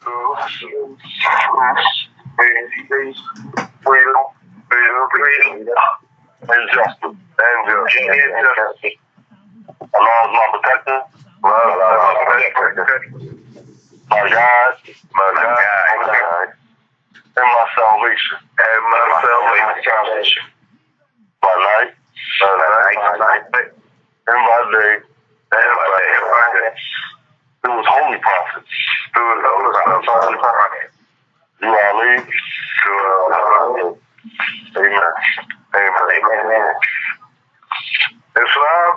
freedom, and justice. Allah is my protector. My God, and my salvation. My light, and my day. Through his holy prophets. You are lead. Amen. Islam.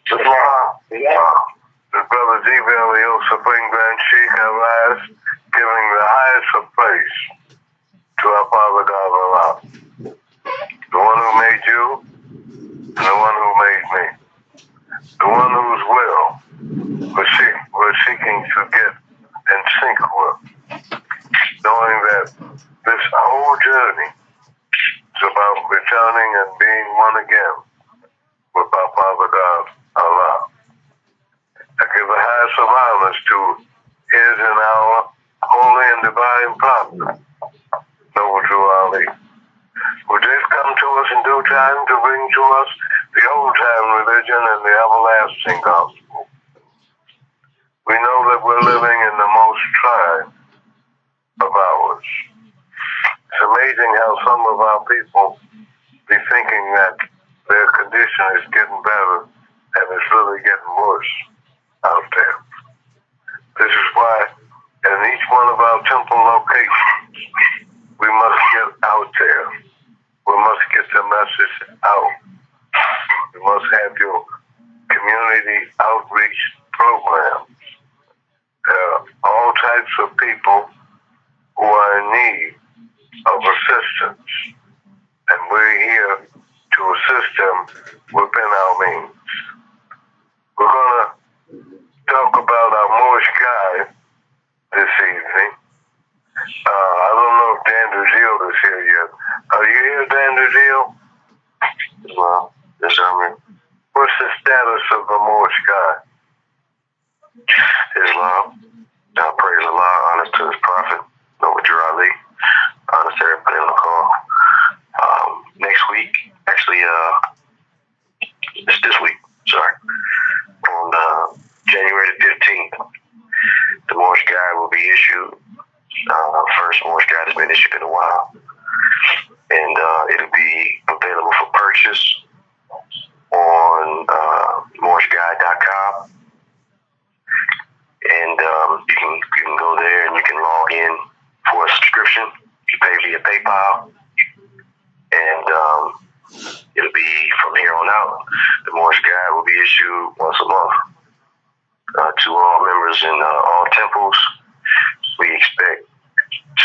The brother G. Supreme Grand Sheikh Arise, giving the highest of praise to our Father God Allah, the one who made you, and the one who made me, the one whose will we're seeking to get in sync with, knowing that this whole journey is about returning and being one again with our Father God Allah. I give the highest of honors to his and our holy and divine prophet, Noble Drew Ali, who did come to us in due time to bring to us the old time religion and the everlasting gospel. We know that we're living in the most trying of hours. It's amazing how some of our people be thinking that their condition is getting better and it's really getting worse out there. This is why in each one of our temple locations, we must get out there. We must get the message out. We must have your community outreach programs. All types of people who are in need of assistance, and we're here to assist them within our means. We're going to talk about our Moorish guide this evening. I don't know if Dan Duzil is here yet. Are you here, Dan Duzil? Well, yes, I'm here. What's the status of the Moorish guide? Islam. Praise Allah, honors to his prophet, Noble Drew Ali. Honors to everybody on the call. Next week, actually, it's this week, sorry, on January the 15th, the Moorish Guide will be issued. First Moorish Guide has been issued in a while, and it'll be available for purchase on moorishguide.com. And you can go there and you can log in for a subscription. You pay via PayPal, and it'll be from here on out. The Moorish Guide will be issued once a month to all members in all temples. We expect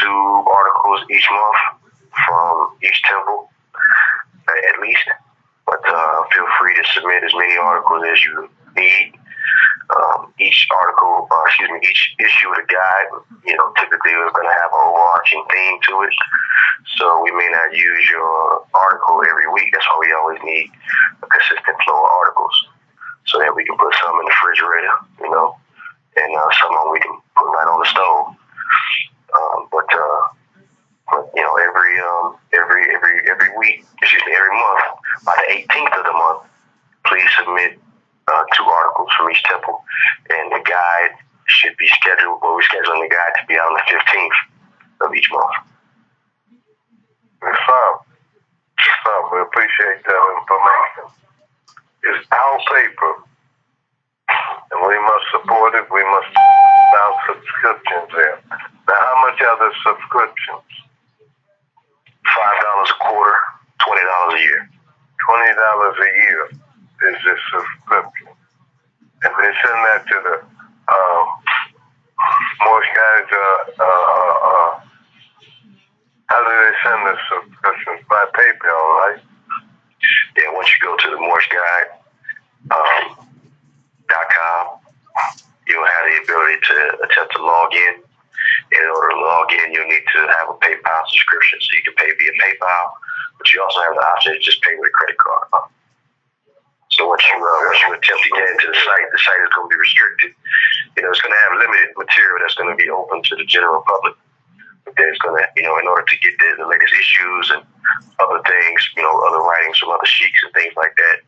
2 articles each month from each temple, at least. But feel free to submit as many articles as you need. Each issue of the guide, typically we're going to have an overarching theme to it. So we may not use your article every week. That's why we always need a consistent flow of articles, so that we can put some in the refrigerator, and some of them we can put right on the stove. But every week, every month, by the 18th of the month, please submit 2 articles from each temple, and the guide should be scheduled. We're scheduling the guide to be out on the 15th of each month. We appreciate that information. It's our paper, and we must support it. We must put out subscriptions there. Now, how much are the subscriptions? $5 a quarter, $20 a year. $20 a year is the subscription. And they send that to the Moorish guys. How do they send the subscriptions? By PayPal, right? Yeah, once you go to the Moorish Guide .com, you'll have the ability to attempt to log in. In order to log in, you'll need to have a PayPal subscription, so you can pay via PayPal, but you also have the option to just pay with a credit card. So once you attempt to get into the site is going to be restricted. It's going to have limited material that's going to be open to the general public. It's going to, in order to get the latest issues and other things, other writings from other sheiks and things like that,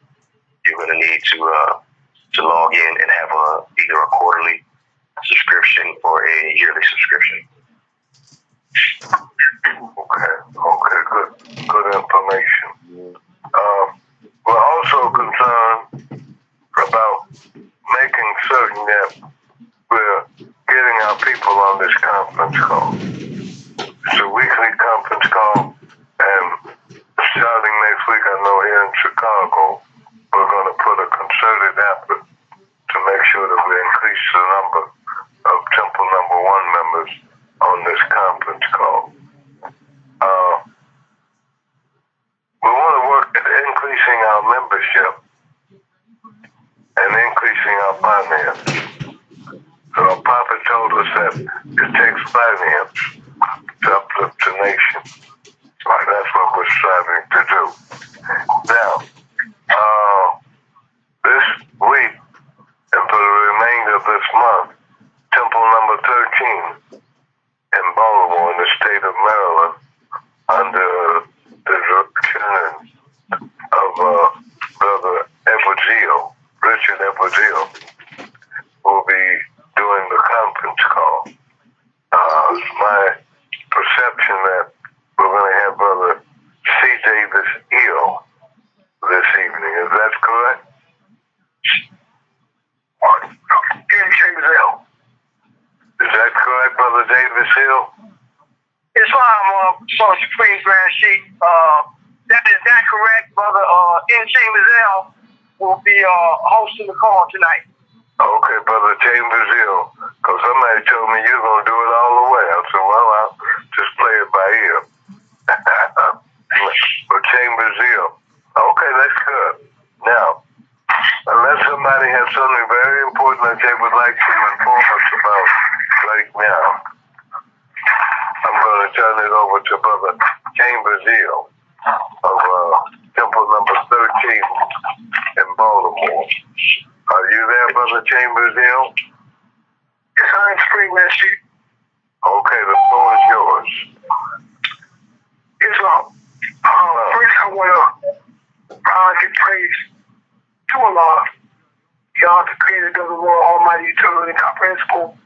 you're going to need to log in and have either a quarterly subscription or a yearly subscription. Okay, good information. We're also concerned about making certain that we're getting our people on this conference call. It's a weekly conference call, and starting next week, I know here in Chicago, we're going to put a concerted effort to make sure that we increase the number of Temple Number 1 members on this conference call. We want to work at increasing our membership and increasing our finance. So our prophet told us that it takes finance to uplift the nation. That's what we're striving to do. Now, this week and for the remainder of this month, Temple Number 13 in Baltimore in the state of Maryland, under the direction of Brother Richard Everdeel, will be doing the conference call. It's my perception that we're going to have Brother C. Davis Hill this evening. Is that correct? Is that correct, Brother Davis Hill? Islam, Supreme Grand Sheik. That is not correct, Brother. N. Chambers L will be hosting the call tonight. Okay, Brother Chambers Hill. Because somebody told me you're going to do it all the way. I said, well, I'll just play it by ear. But Chambers Hill. Okay, that's good. Now, unless somebody has something very important that they would like to inform us about right now, I'm going to turn it over to Brother Chambers Hill of Temple Number 13 in Baltimore. Are you there, Brother Chambers Hill? Yes, I'm Supreme Grand Sheik. Okay, the floor is yours. Islam. First, I want to give praise to Allah, God, the Creator of the world, Almighty, eternal, and incomprehensible.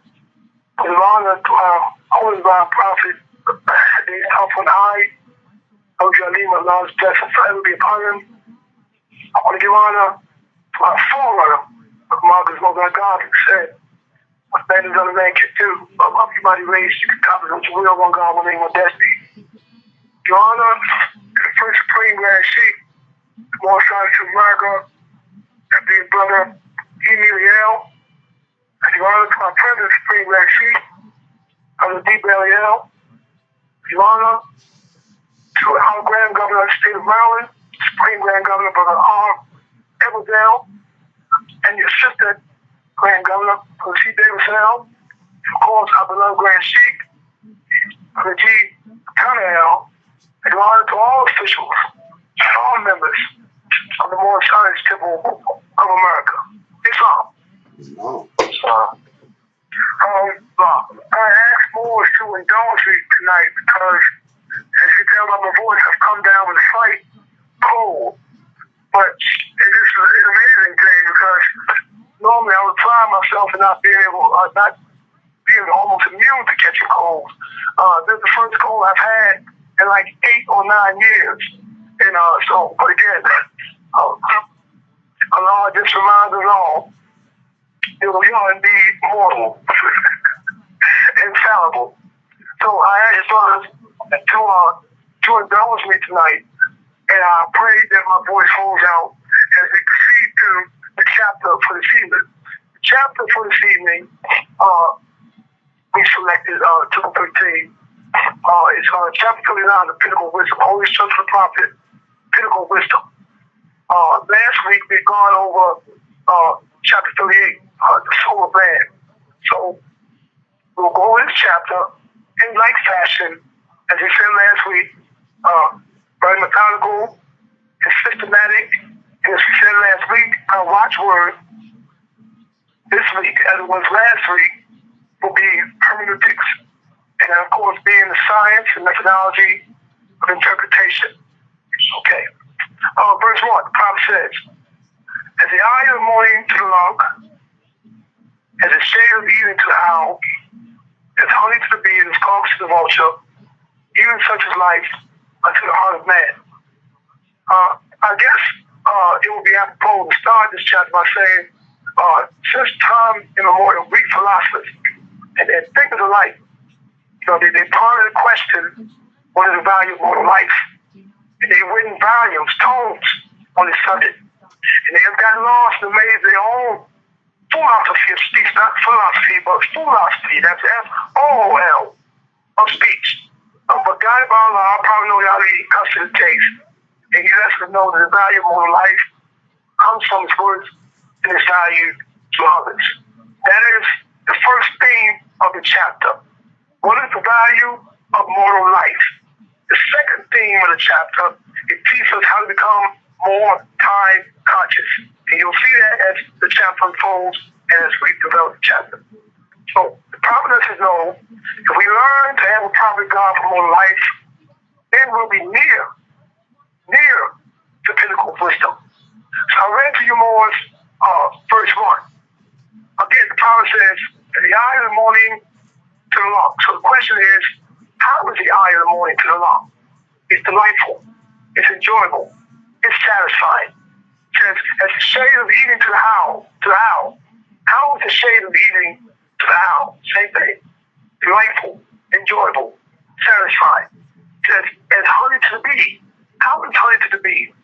Give honor to our holy divine prophet, today's top on high. Allah's blessing forever be upon him. I want to give honor to our forerunner, Marcus Mother God, who said, what man is other man can do, but love you mighty race, you can copy what you will, one God, one name, one destiny. Your honor to the first Supreme Grand Sheik, the Most High to America, and being Brother Emiliel. And your honor to our President Supreme Grand Sheik, Brother D. Belial. Your honor to our Grand Governor of the State of Maryland, Supreme Grand Governor, Brother R. Everdale, and your assistant Grand Governor, Brother C. Davis L. Of course, our beloved Grand Sheik, Brother G. L. And your honor to all officials, all members of the Most High Temple of America. Islam. I ask Moors to indulge me tonight because, as you can tell by my voice, I've come down with a slight cold. But it's just an amazing thing because normally I would pride myself in not being almost immune to catching colds. This is the first cold I've had in like 8 or 9 years. And but again, Allah just reminds us all that we are indeed mortal, infallible. So I ask brothers to indulge me tonight, and I pray that my voice holds out as we proceed to the chapter for this evening. The chapter for this evening, we selected chapter 13. It's chapter 39, the Pinnacle Wisdom, Holy Church of the Prophet, Pinnacle Wisdom. Last week we'd gone over chapter 38, the Soul of Man. So we'll go over this chapter in like fashion, as we said last week, very methodical and systematic And as we said last week, our watchword this week, as it was last week, will be hermeneutics. And of course, being the science and methodology of interpretation. Okay. Verse 1, the prophet says, as the eye of the morning to the lark, as the shade of evening to the owl, as honey to the bee and as carcass to the vulture, even such is life unto the heart of man. I guess it would be apropos to start this chapter by saying, since time immemorial, Greek philosophers and thinkers alike, they pondered the question, what is the value of mortal life? And they've written volumes, tomes on this subject. And they have gotten lost and made their own philosophy of speech, not philosophy, but philosophy. That's F-O-O-L of speech. But God about Allah, I probably know how to cuss to the taste. And he lets us know that the value of mortal life comes from his words and its value to others. That is the first theme of the chapter. What is the value of mortal life? The second theme of the chapter, it teaches us how to become more time conscious. And you'll see that as the chapter unfolds and as we develop the chapter. So the prophet lets us know if we learn to have a proper God for mortal life, then we'll be near the pinnacle of wisdom. So I read to you more verse 1. Again, the prophet says, in the eye of the morning to the lark. So the question is, how is the eye of the morning to the lark? It's delightful. It's enjoyable. It's satisfying. It says, as the shade of the evening to the owl. How is the shade of the evening to the owl? Same thing. Delightful, enjoyable, satisfying. It says, as honey to the bee. How is honey to the bee?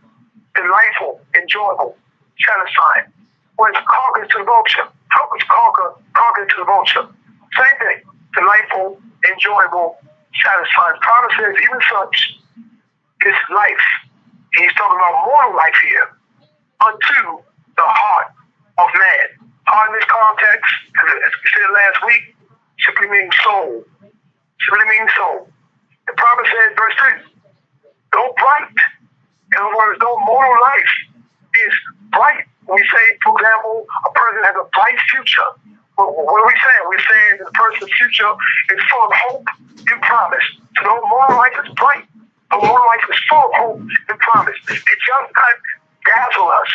Delightful, enjoyable, satisfying. When it's carcass to the vulture. How is carcass to the vulture? Same thing. Delightful, enjoyable, satisfying. The prophet says, even such is life. And he's talking about mortal life here. Unto the heart of man. Heart in this context, as we said last week, simply means soul. Simply means soul. The prophet said, verse 3, though bright, in other words, though mortal life is bright. We say, for example, a person has a bright future. What are we saying? We're saying that the person's future is full of hope and promise. So though mortal life is bright, though mortal life is full of hope and promise, it does not dazzle us.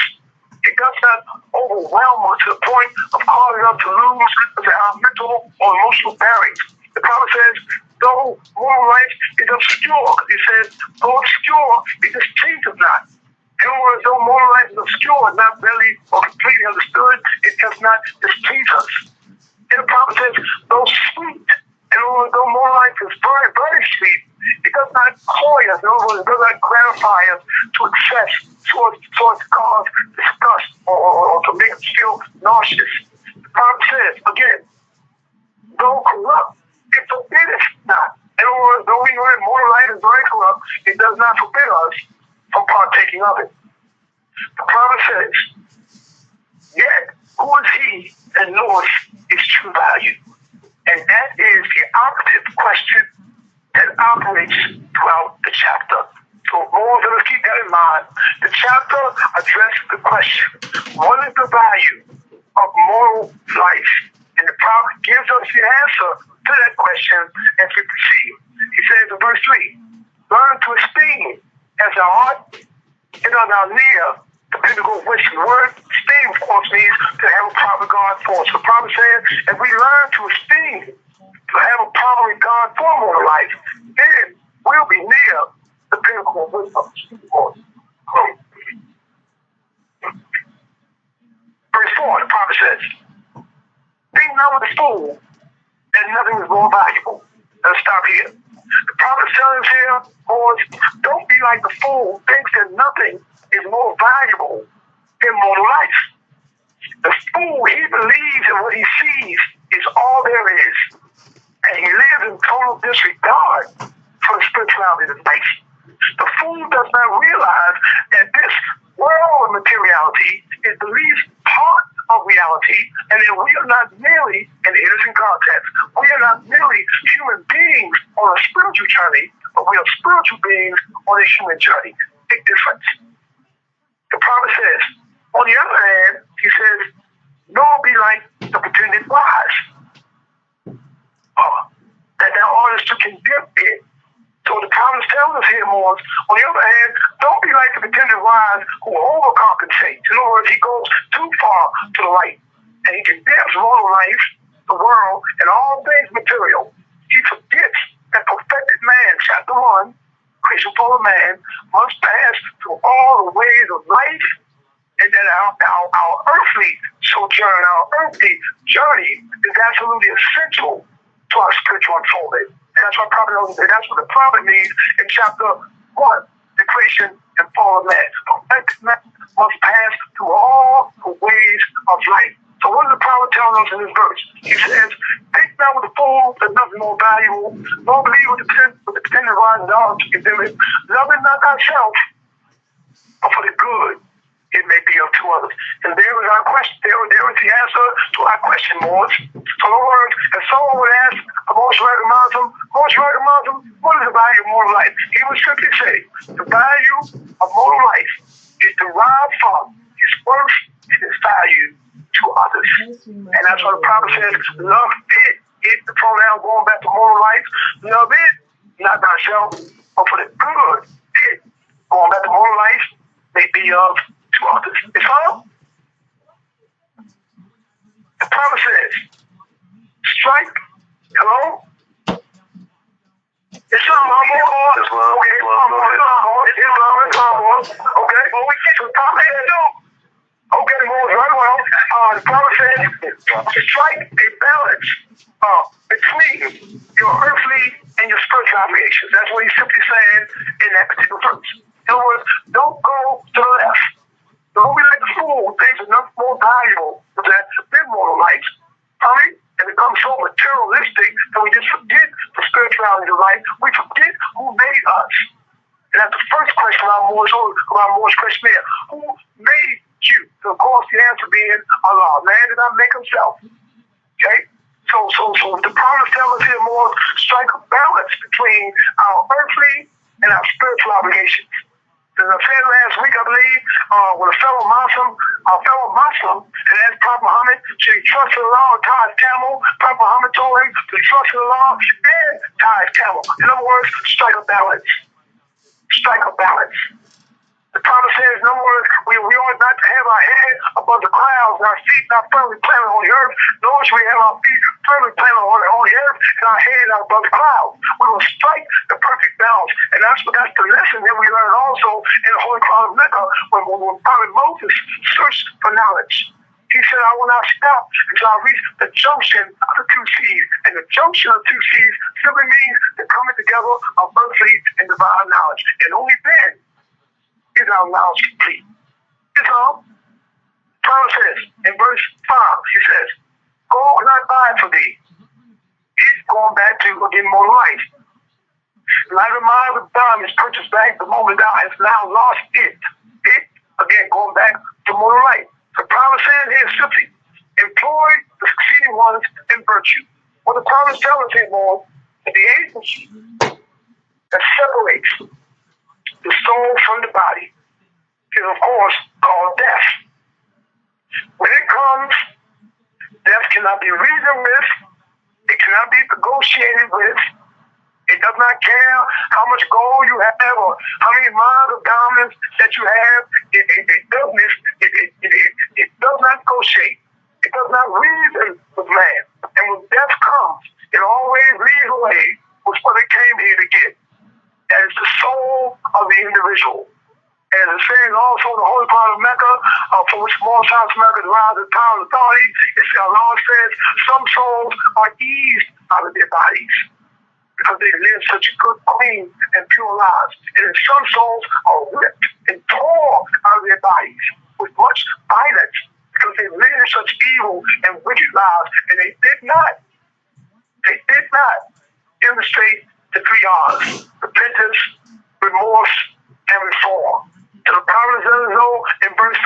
It does not overwhelm us to the point of causing us to lose our mental or emotional bearings. The prophet says, though mortal life is obscure, because he says, though obscure, it distinctive not. In other words, though mortal life is obscure, not really or completely understood, it does not displease us. And the prophet says, though sweet, in other words, though mortal life is very, very sweet, it does not cloy us. In other words, it does not gratify us to excess, so as to cause disgust or to make us feel nauseous. The prophet says, again, though corrupt, it forbiddeth not. In other words, though we know that mortal life is very corrupt, it does not forbid us from partaking of it. The prophet says, yet who is he that knoweth its true value? And that is the operative question that operates throughout the chapter. So more than us keep that in mind, the chapter addresses the question, what is the value of moral life? And the prophet gives us the answer to that question as we proceed. He says in verse 3, learn to esteem as thou art and are thou near the pinnacle of wisdom. The word esteem, of course, means to have a proper regard for. So the prophet says, if we learn to esteem, to have a proper regard for mortal life, then we'll be near the pinnacle of wisdom. Verse 4, the prophet says, be not with the fool that nothing is more valuable. Let's stop here. The prophet tells us here, boys, don't be like the fool who thinks that nothing is more valuable than mortal life. The fool, he believes that what he sees is all there is. And he lives in total disregard for the spirituality of life. The fool does not realize that this world of materiality is the least part of reality, and that we are not merely an innocent context. We are not merely human beings on a spiritual journey, but we are spiritual beings on a human journey. Big difference. The prophet says, on the other hand, he says, nor be like the pretended wise, that thou oughtest to condemn it. So the prophet tells us here, more, on the other hand, don't be like the pretended wise who overcompensates. In other words, he goes too far to the right, and he condemns mortal life, the world, and all things material. He forgets that perfected man, chapter 1, creation for a man, must pass through all the ways of life, and that our earthly sojourn, our earthly journey is absolutely essential to our spiritual unfolding. And that's what the prophet means in chapter 1, the creation and fall of man. Perfected man must pass through all the ways of life. So what is the prophet telling us in this verse? He says, think not with the fool that nothing more valuable, nor believe with the pretended wise knowledge to condemn it. Love it not thyself, but for the good it may be of two others. And there is our question. There is the answer to our question, Morris. So in other words, if someone would ask a most righteous Muslim, what is the value of mortal life? He would simply say, the value of mortal life is derived from its worth and its value to others. And that's what the prophet says, love it. It's the pronoun going back to mortal life. Love it, not thyself, but for the good. It, going back to mortal life, may be of to others. It's all. The prophet says, strike. Hello? It's on my board. Okay, it's on board. Okay. So the prophet says, okay, very well. The prophet says, strike a balance between your earthly and your spiritual obligations. That's what he's simply saying in that particular verse. In other words, don't go to the left. Don't be like the fool who thinks it's nothing more valuable than mortal life. Honey, and become so materialistic that we just forget the spirituality of life. We forget who made us. And that's the first question about Moore's question here. Who made you? So of course the answer being Allah. Man did not make himself. Okay? So the promise tells us here, more strike a balance between our earthly and our spiritual obligations. As I said last week, I believe, when a fellow Muslim, and asked Prophet Muhammad, should he trust in Allah or tie his camel? Prophet Muhammad told him to trust in Allah and tie his camel. In other words, strike a balance. Strike a balance. The prophet says, in other words, we ought not to have our head above the clouds and our feet not firmly planted on the earth, nor should we have our feet firmly planted on the earth and our head not above the clouds. We will strike the perfect balance. And that's the lesson that we learn also in the Holy Cloud of Mecca when Prophet Moses searched for knowledge. He said, I will not stop until I reach the junction of the two seas. And the junction of two seas simply means the coming together of earthly and divine knowledge. And only then is our knowledge complete. It's all. Paul says in verse 5, he says, gold cannot buy for thee. It's going back to again mortal life. Like a mile of diamonds purchased back the moment thou hast now lost it. It, again, going back to mortal life. The promise says here simply, employ the succeeding ones in virtue. What the promise tells us here, Lord, that the agency that separates the soul from the body is, of course, called death. When it comes, death cannot be reasoned with. It cannot be negotiated with. It does not care how much gold you have or how many miles of diamonds that you have. It does not negotiate. It does not reason with man. And when death comes, it always leaves away with what it came here to get. That is the soul of the individual. And it says also in the Holy Part of Mecca, from which small South America derives the power and authority, Allah says some souls are eased out of their bodies because they live such good, clean, and pure lives. And then some souls are ripped and torn out of their bodies with much violence because they live such evil and wicked lives. And they did not demonstrate the 3 R's: repentance, remorse, and reform. So the promise doesn't know in verse 5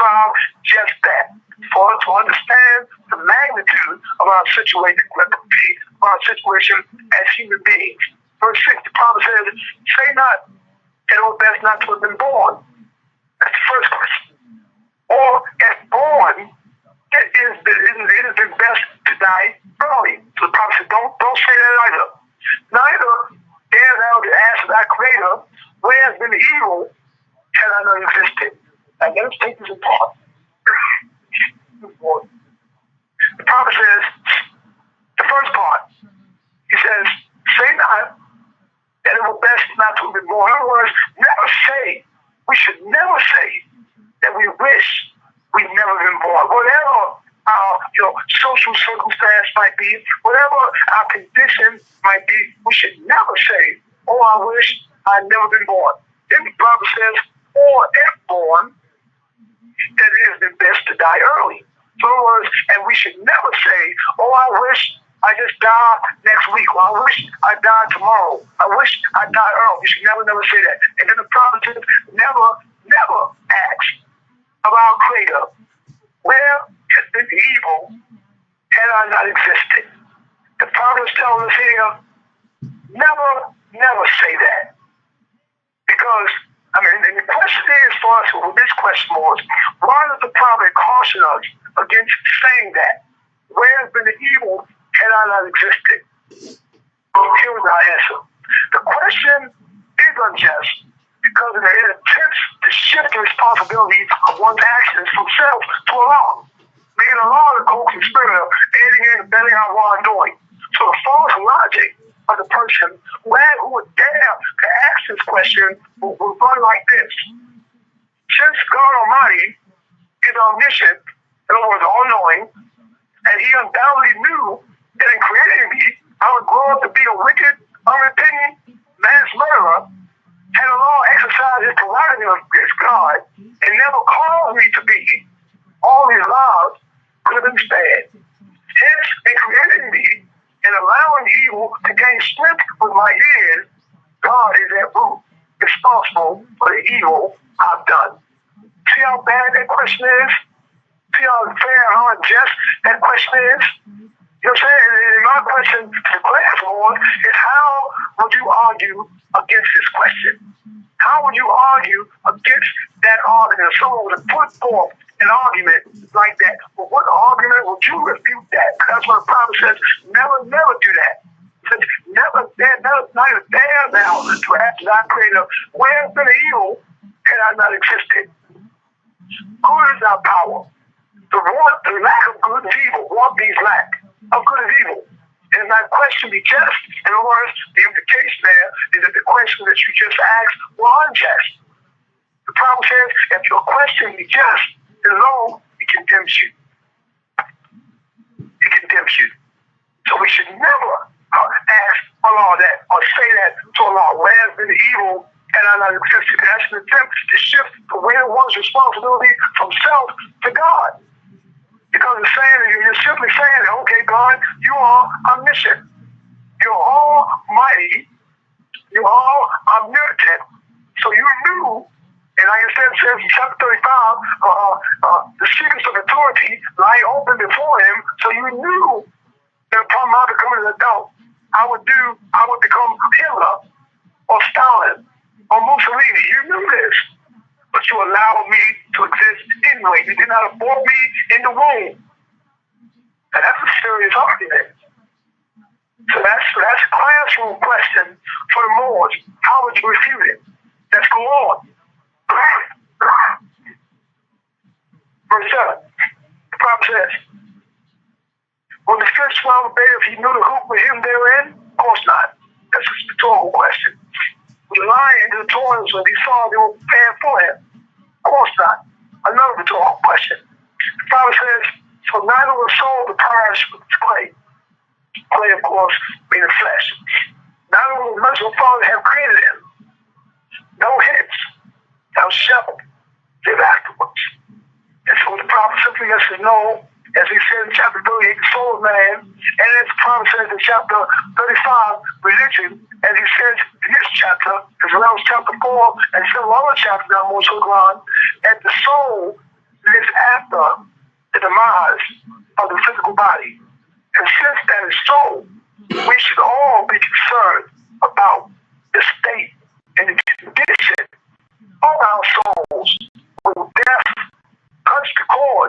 just that. For us to understand the magnitude of our situation as human beings. Verse 6, the promise says, say not, it was best not to have been born. That's the first question. or if born, it has been best to die early. So the prophet said, don't say that either. Neither dare thou to ask thy creator, where has been the evil, had I not existed. And let us take this apart. The prophet says, the first part, he says, say not that it were best not to have been born. In other words, never say, we should never say that we wish we'd never been born. Whatever our social circumstance might be, whatever our condition might be, we should never say, oh, I wish I'd never been born. Then the Bible says, or if born, that it has been best to die early. So in other words, and we should never say, oh, I wish I just died next week, or I wish I died tomorrow. I wish I died early. We should never say that. And then the prophet says, never ask of our Creator, where has been the evil had I not existed. The prophet is telling us here, never say that. Because, and the question is for us, well, this question was, why does the prophet caution us against saying that? Where has been the evil had I not existed? Here's our answer. The question is unjust because it attempts to shift the responsibility of one's actions from self to Allah, making Allah the co-conspirator, aiding and abetting our wrongdoing. So the false logic of the person who would dare to ask this question will run like this. Since God Almighty is omniscient, in other words, all-knowing, and He undoubtedly knew that in creating me, I would grow up to be a wicked, unrepentant, mass murderer, had Allah exercised His prerogative as God and never called me to be, all His laws could have been spared. Hence, in creating me and allowing evil to gain strength with my ears, God is at root responsible for the evil I've done. See how bad that question is? See how unfair, how unjust that question is? You know what I'm saying? And my question to the class is, how would you argue against this question? How would you argue against that argument? If someone would have put forth an argument like that, well, what argument would you refute that? That's what the prophet says, never do that. He says, never dare, not even dare now to ask thy creator, where has been the evil had I not existed? Good is our power. The lack of good is evil. Want means lack of good is evil. And that question be just. In other words, the implication there is that the question that you just asked was unjust. The problem says, if your question be just, then alone, it condemns you. It condemns you. So we should never ask Allah that or say that to Allah, where has been the evil and I not existed. That's an attempt to shift the way one's responsibility from self to God. Because it's saying, you're simply saying, okay, God, you are omniscient. You're almighty. You're all omnipotent. So you knew, and like I said, it says in chapter 35, the secrets of authority lie open before Him. So you knew that upon my becoming an adult, I would become Hitler or Stalin or Mussolini. You knew this. But you allowed me to exist anyway. You did not abort me in the womb. And that's a serious argument. So that's a classroom question for the Moors. How would you refute it? Let's go on. Verse 7. The prophet says, will the fish swallow bait if he knew the hoop with him therein? Of course not. That's a rhetorical question. Would the lion into the toils when he saw they were prepared for him? Of course not. Another rhetorical question. The Bible says, so neither was soul to perish with its clay. Clay, of course, being the flesh. Neither will the merciful Father have created him. No hence, thou shalt live afterwards. And so the prophet simply lets us know, as he said in chapter 38, the soul of man, and as the prophet says in chapter 35, religion, as he says in this chapter, as well as chapter 4, and several other chapters that I'm also on, that the soul lives after the demise of the physical body. And since that is so, we should all be concerned about the state and the condition of our souls when death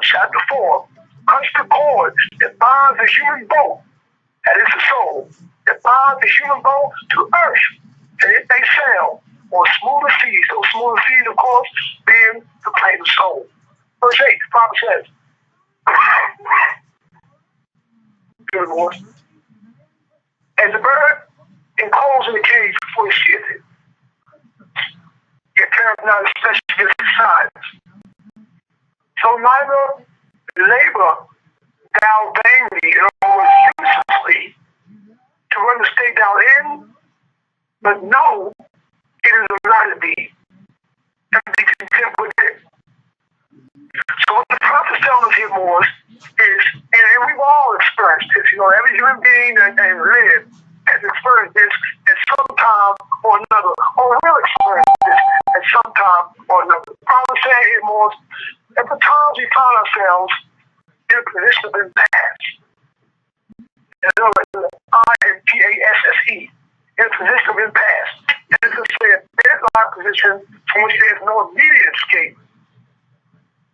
chapter 4, cuts the cord that binds the human bone, that is the soul, that binds the human bone to earth, and it may sail on smoother seas. Those smoother seas, of course, being the plane of soul. Verse 8, the Bible says, good Lord, as the bird enclosed in the cage before he seeth it, yet careth not his flesh against his sides. So neither labor thou vainly or uselessly to run the state thou in, but know it is a right of thee, and be content with it. So what the prophet tells us here, Moors, is, and we've all experienced this, every human being that has lived has experienced this at some time or another, or will experience this at some time or another. The prophet saying here, Moors, at the times we find ourselves in a position of impasse. In other words, IMPASSE, in a position of impasse. And this is a deadlock position from which there is no immediate escape.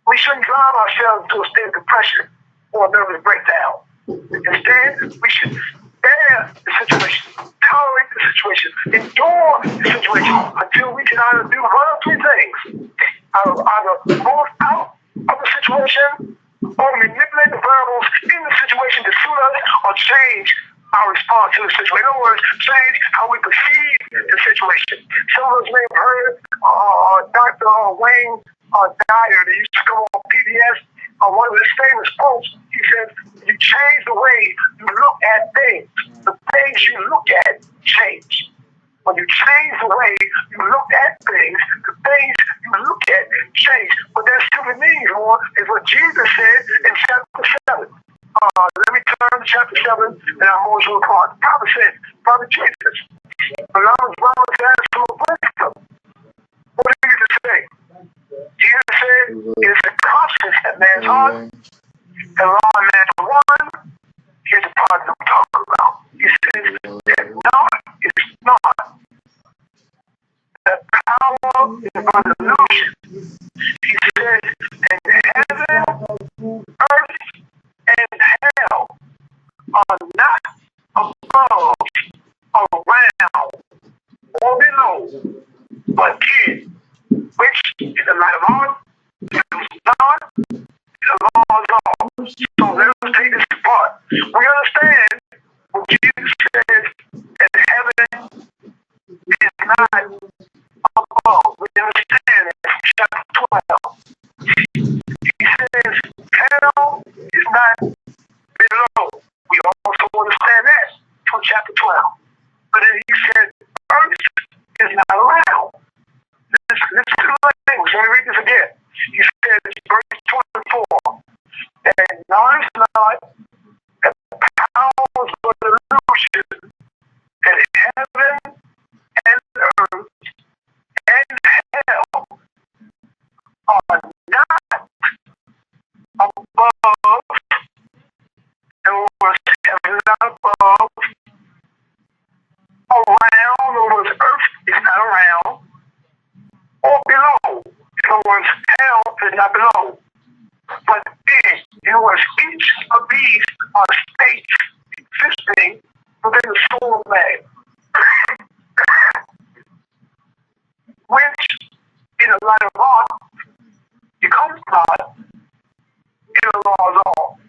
We shouldn't drive ourselves into a state of depression or a nervous breakdown. Instead, we should bear the situation, tolerate the situation, endure the situation until we can either do one of three things. Either move out of the situation or manipulate the variables in the situation to suit us or change our response to the situation. In other words, change how we perceive the situation. Some of us may have heard Dr. Wayne Dyer, that used to come on PBS, one of his famous quotes. He says, you change the way you look at things. The things you look at change. When you change the way you look at things, the things you look at change. What that simply means, Lord, is what Jesus said in chapter 7. Let me turn to chapter 7, and I'm always going to part. The prophet said, Prophet Jesus, when I was bound to ask for wisdom, what did Jesus say? Jesus said, it is the conscience that man's heart, and law of man's one. Here's the part that I'm talking about. He says that not is not. That power is an illusion. He says, and heaven, earth, and hell are not above, around, or below, but in, which is the light of all, is not, the law is all. So let us take this apart. We understand what Jesus says that heaven is not above. We understand it from chapter 12. He says hell is not below. We also understand that from chapter 12. But then he said earth is not around. Listen to the language. Let me read this again. He said, verse 24, and knowledge not that powers of the illusion, that heaven and earth and hell are not above, and was heaven not above, around, or was earth is not around, or below. In other words, hell is not below, but in. In other words, each of these are states existing within the soul of man, which, in the light of God, becomes God in the law of all.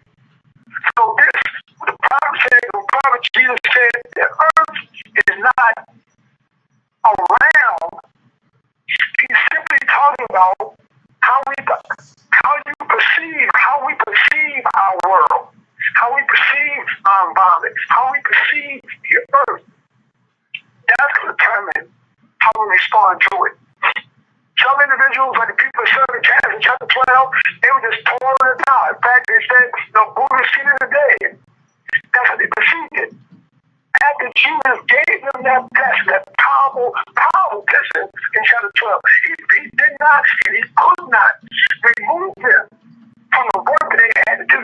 So this, what the prophet said, the prophet Jesus said, the earth is not around. He's simply talking about how we perceive our world, how we perceive our environment, how we perceive the earth. That's going to determine how we respond to it. Some individuals, like the people serving cats in chapter 12, they were just toiling it out. In fact, they said, Buddha seated the dead. That's how they perceived it. After Jesus gave them that test, that powerful test in chapter 12, he did not, and he could not remove them from the work that they had to do.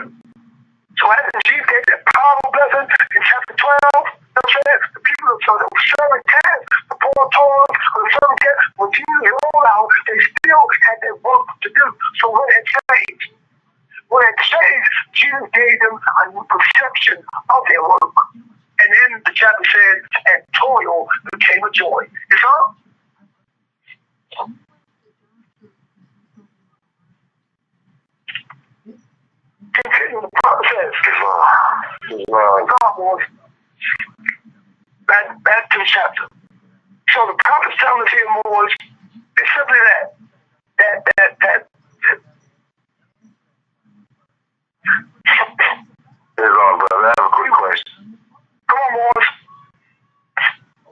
So after Jesus gave that powerful blessing in chapter 12, the people that were serving cats, the poor toilers, the serving cats, when Jesus rolled out, they still had their work to do. So what had changed? Jesus gave them a new perception of their work. And then the chapter says, and toil became a joy. You saw? Continue the process. God was back to the chapter. So the prophet's telling us here more is simply that. Islam, brother, I have a quick question. Come on, Morris.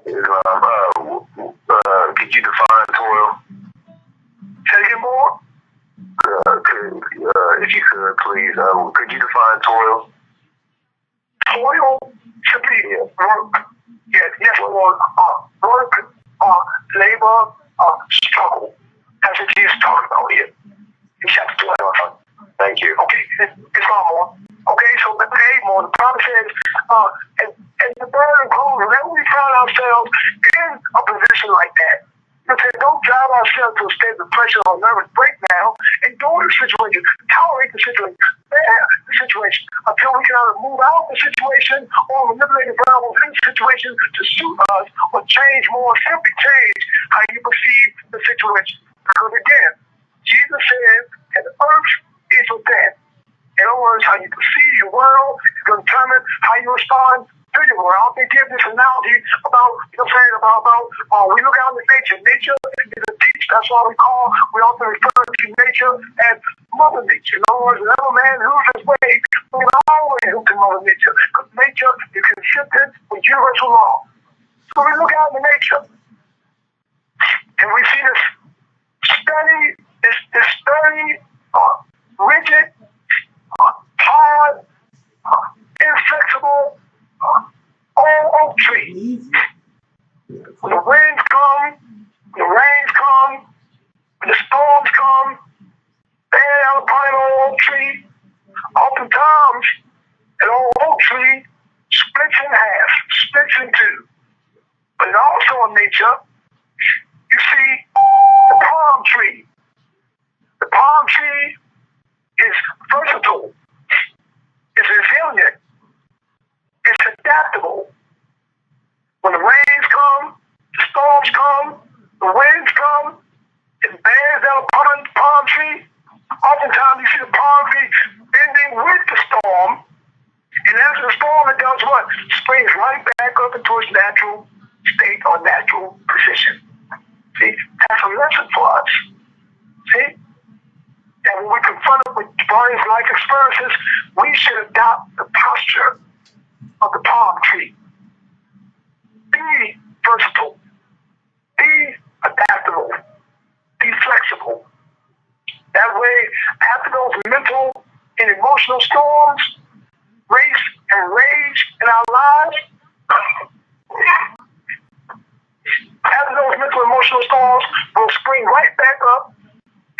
Islam, could you define toil? Say again more? If you could, please. Could you define toil? Toil should be work. Yes, Lord. Work, labor, struggle. That's what Jesus is talking about here in chapter 12. Thank you. Okay, it's not more. Okay, so the more. The prophet says, and the burden comes whenever we find ourselves in a position like that. He said, don't drive ourselves to a state of depression or nervous breakdown. Endure the situation, tolerate the situation, until we can either move out of the situation or manipulate the variables in the situation to suit us or change more, simply change how you perceive the situation. Because again, Jesus said that the earth is within. In other words, how you perceive your world is going to determine how you respond to your world. I'll give this analogy about, we look out at nature. Nature is a teacher. That's why we often refer to nature as Mother Nature. In other words, whenever man loses his way, we can always look to Mother Nature. Because nature is consistent with universal law. So we look out in nature, and we see this sturdy, rigid, hard, inflexible, old oak tree. When the winds come, when the rains come, when the storms come, bear down upon an old oak tree. Oftentimes, an old oak tree splits in half, splits in two. But also in nature, you see the palm tree. The palm tree is versatile, it's resilient, it's adaptable. When the rains come, the storms come, the winds come, it bears down upon the palm tree. Oftentimes you see the palm tree bending with the storm, and after the storm it does what? Springs right back up into its natural state or natural position. See, that's a lesson for us. See? That when we confront it with various life experiences, we should adopt the posture of the palm tree. Be versatile. Be adaptable. Be flexible. That way, after those mental and emotional storms, race and rage in our lives, after those mental and emotional storms, we'll spring right back up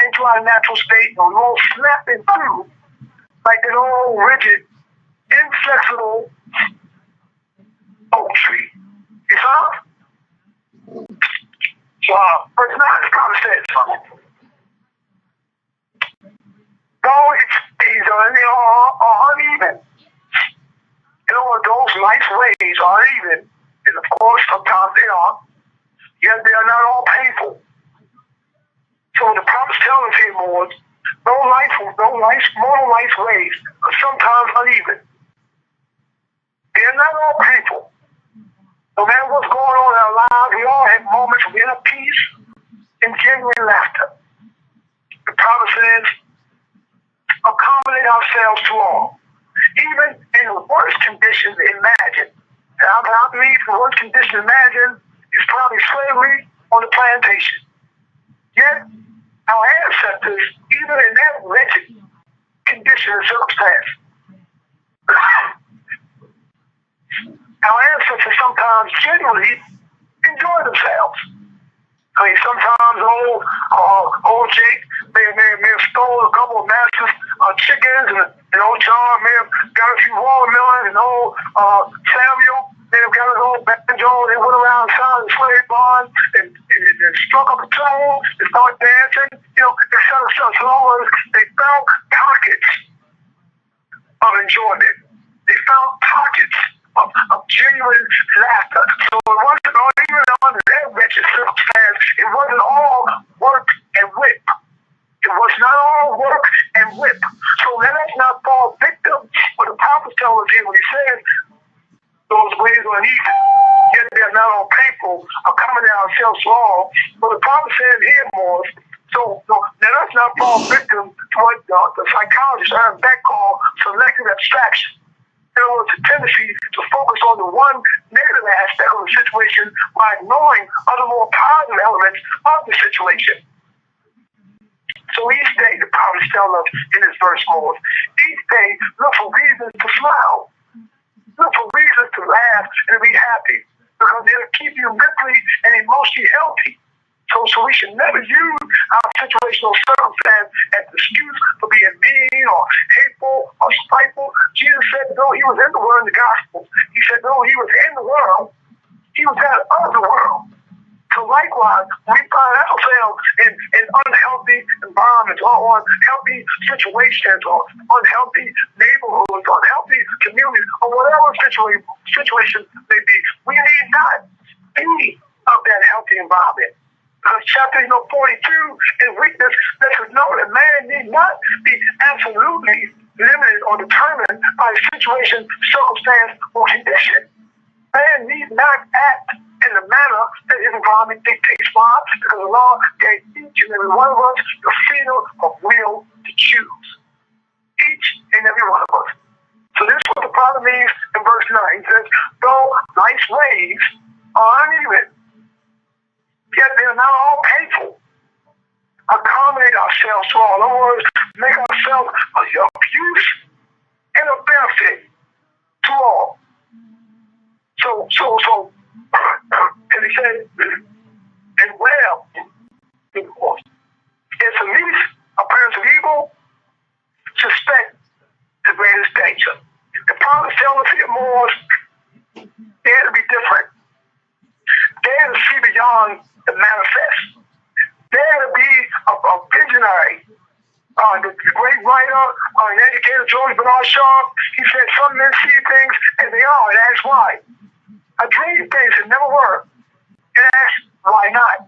into our natural state, and we won't snap into like an old rigid, inflexible oak tree. You saw? So, verse 9, the prophet says, though they are uneven, in other words, those nice ways are uneven, and of course, sometimes they are, yet they are not all painful. So the prophet's telling us here, Lord, mortal life ways are sometimes uneven. They're not all painful. No matter what's going on in our lives, we all have moments of inner peace and genuine laughter. The prophet says, accommodate ourselves to all, even in the worst conditions imagined. And I believe the worst condition imagined is probably slavery on the plantation. Yet, our ancestors, even in that wretched condition and circumstance, our ancestors sometimes genuinely enjoy themselves. I mean, sometimes old Jake may have stolen a couple of masters' chickens, and old John may have got a few watermelons, and old Samuel may have got his old banjo. They went around inside the slave barn and struck up a tune and started dancing, et cetera, et cetera. So in other words, they found pockets of enjoyment. They found pockets of genuine laughter. So it wasn't all, even on their wretched circumstance, it wasn't all work and whip. It was not all work and whip. So let us not fall victim of the prophet telling us here when he says, those ways are easy, yet they are not all painful, are coming at ourselves wrong. But the prophet says here, more. So let us not fall victim to what the psychologist Aaron Beck called selective abstraction. There was a tendency to focus on the one negative aspect of the situation while ignoring other more positive elements of the situation. So each day, the prophet tells us in this verse more, each day, look for reasons to smile. Look for reasons to laugh and to be happy, because it'll keep you mentally and emotionally healthy. So we should never use our situational circumstance as an excuse for being mean or hateful or spiteful. Jesus said, though he was in the world in the gospel, he said, though he was in the world, he was out of the world. So likewise, we find ourselves in unhealthy environments or unhealthy situations or unhealthy neighborhoods or unhealthy communities or whatever situation may be. We need not be of that healthy environment. Because chapter 42 in weakness lets us know that man need not be absolutely limited or determined by situation, circumstance, or condition. Man need not act in the manner that his environment dictates. Why? Because the law gave each and every one of us the freedom of will to choose. Each and every one of us. So this is what the prophet means in verse 9. He says, though life's ways are uneven, yet they are not all painful. Accommodate ourselves to all. In other words, make ourselves of use and a benefit to all. So, and he said, and well, if the least appearance of evil, suspect the greatest danger. The prophet tells us here more, they had to be different. They had to see beyond the manifest. They had to be a visionary. The great writer and educator George Bernard Shaw, he said some men see things and they are, and ask why. I dream things that never work, and ask why not.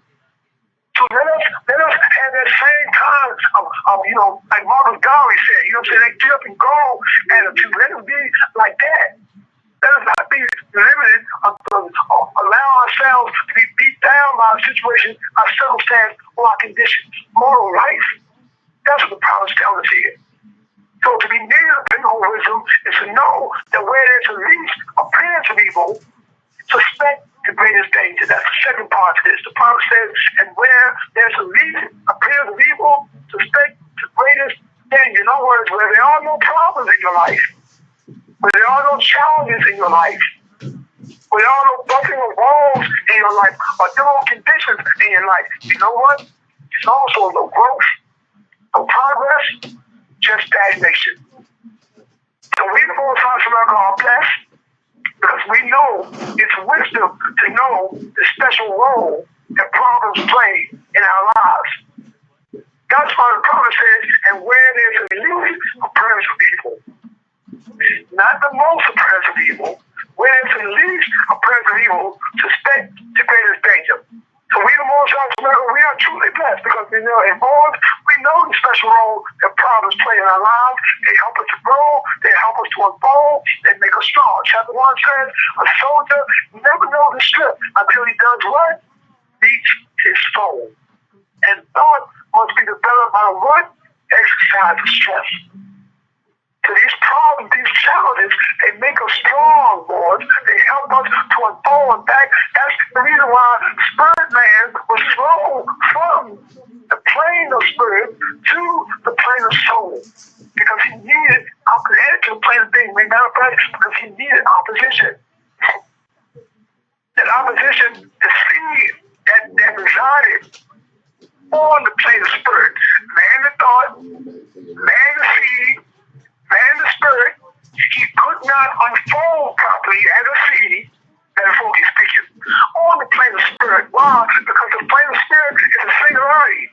So let us have that same kind of like Marcus Garvey said, that get up and go attitude. Let us be like that. Let us not be limited or allow ourselves to be beat down by a situation, our circumstance, or our conditions. Moral life. That's what the prophets tell us here. So to be near biblical wisdom is to know that where there's the least appearance of evil, suspect the greatest danger. That's the second part of this. The prophet says, and where there's the least appearance of evil, suspect the greatest danger. In other words, where there are no problems in your life, where there are no challenges in your life, where there are no bumping of walls in your life, or no conditions in your life, you know what? It's also no growth, no progress, just stagnation. So we, the Most High America, are blessed because we know it's wisdom to know the special role that problems play in our lives. That's why the prophet says, and where there's a least appearance of evil, not the most appearance of evil, where there's the least appearance of evil, suspect the greatest danger. So we, the Most High America, we are truly blessed because we know involved. We know the special role that problems play in our lives. They help us to grow. They help us to unfold. They make us strong. Chapter 1 says, a soldier never knows the strip until he does what? Beats his foe. And thought must be developed by what? Exercise of strength. So these problems, these challenges, they make us strong, Lord. They help us to unfold. In fact, that's the reason why spirit man was thrown from the plane of spirit to the plane of soul. Because he needed opposition to the plane of being. Matter of fact, because he needed opposition. That opposition, the seed that resided on the plane of spirit. Man the thought, man the seed, man the spirit, he could not unfold properly as a seed, metaphorically speaking, on the plane of spirit. Why? Because the plane of spirit is a singularity.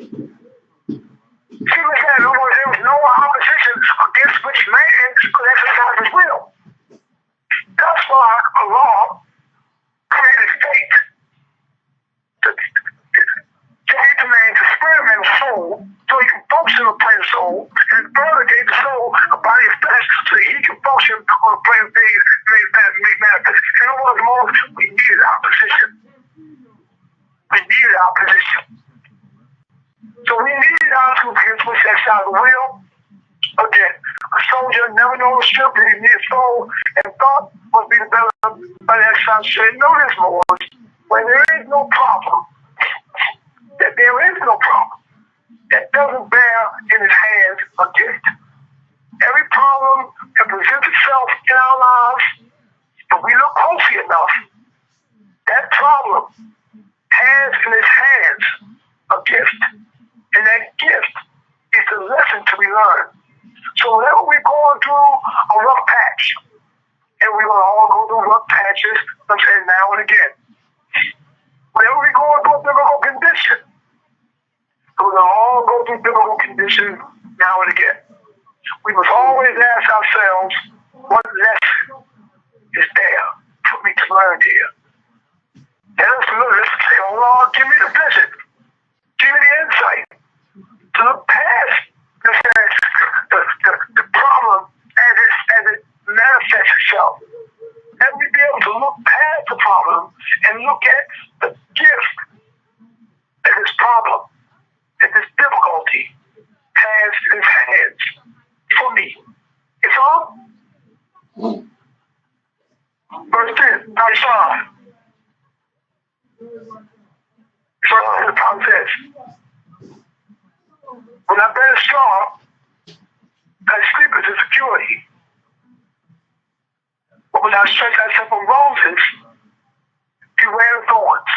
See what that? There was no opposition against which man could exercise want to play things, make manifest. And it was more, we needed our position. We needed our position. So we needed our two kids, which exercise the will. Again, a soldier never knows the strength that he needs soul and thought must be developed by the exercise. Should know this, Lord, when there is no problem, that there is no problem that doesn't bear in his hands a gift. Every problem that presents itself in our lives, if we look closely enough, that problem has in its hands a gift. And that gift is a lesson to be learned. So whenever we're going through a rough patch, and we're going to all go through rough patches, I'm saying now and again. Whenever we're going through a difficult condition, we're going to all go through difficult conditions now and again. We must always ask ourselves, what lesson is there for me to learn here? And let's say, oh Lord, give me the vision. Give me the insight to look past the problem as it manifests itself. Let me be able to look past the problem and look at the gift that this problem, that this difficulty has in its hands for me. It's all. Verse 10, Isaiah. So the Bible says, when I bear straw, I sleep is a security. But when I stretch myself on roses, beware of thorns.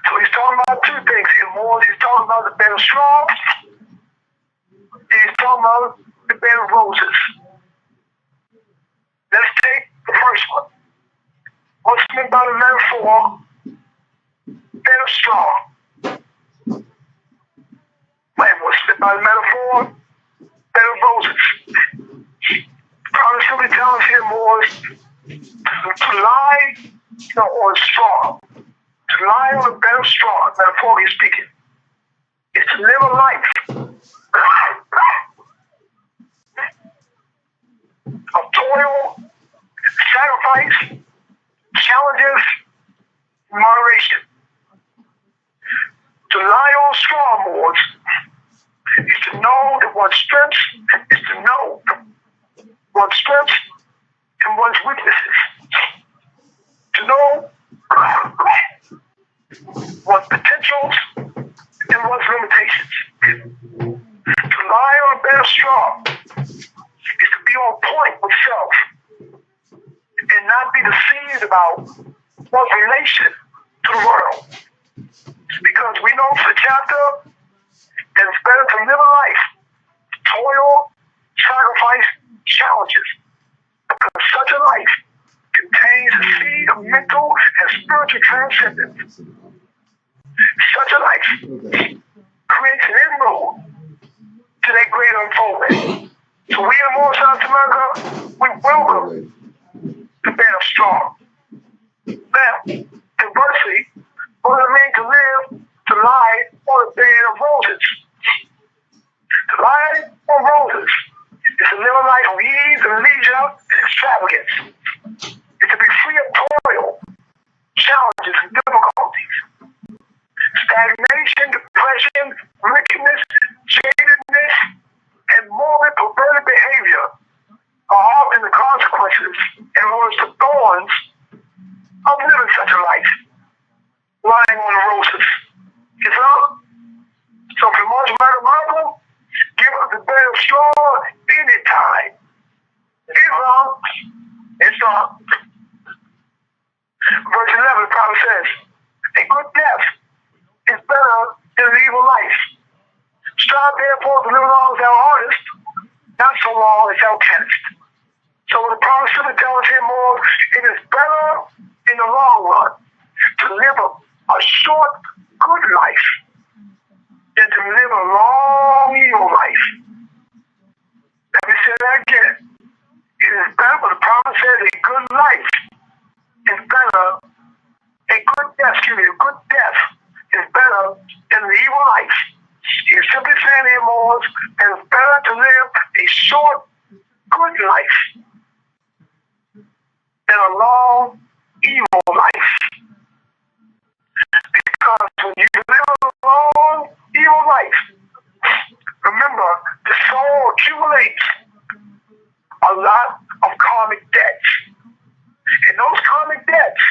So he's talking about two things here. One, he's talking about the bed of straw, and he's talking about the bed of roses. Let's take the first one. What's meant by the metaphor? Bed of straw. And what's meant by the metaphor? Bed of roses. Probably simply telling us here more to lie on straw. To lie on a bed of straw, metaphorically speaking, is to live a life of toil, sacrifice, challenges, moderation. To lie on straw, boards, is to know that one's strengths is to know one's strengths and one's weaknesses. To know one's potentials and one's limitations. To lie on a bed of straw is to be on point with self and not be deceived about one's relation to the world. Because we know from the chapter that it's better to live a life, toil, sacrifice, challenges. Because such a life contains a seed of mental and spiritual transcendence. Such a life creates an inroad to that great unfoldment. So we in North South America, we welcome the bed of straw. Now, conversely, what does it mean to live, to lie on a bed of roses? To lie on roses is to live a life of ease and leisure and extravagance. It's to be free of toil, challenges, and difficulties. Stagnation, depression, wickedness, jadedness, and morbid, perverted behavior are often the consequences and worse the thorns of living such a life. Lying on the roses. You know? So if you want to make a problem, give us the bed of straw anytime. It's on. Verse 11, the prophet says, a good death is better than an evil life. Strive therefore to live long as thou artist, not so long as thou canst. So the prophet should tell us here more, it is better in the long run to live a short, good life than to live a long, evil life. Let me say that again. It is better, but the prophet says a good life is better, a good death is better than an evil life. He's simply saying here, Moors, that it's better to live a short, good life than a long, evil life. Because when you live a long, evil life, remember, the soul accumulates a lot of karmic debts. And those karmic debts,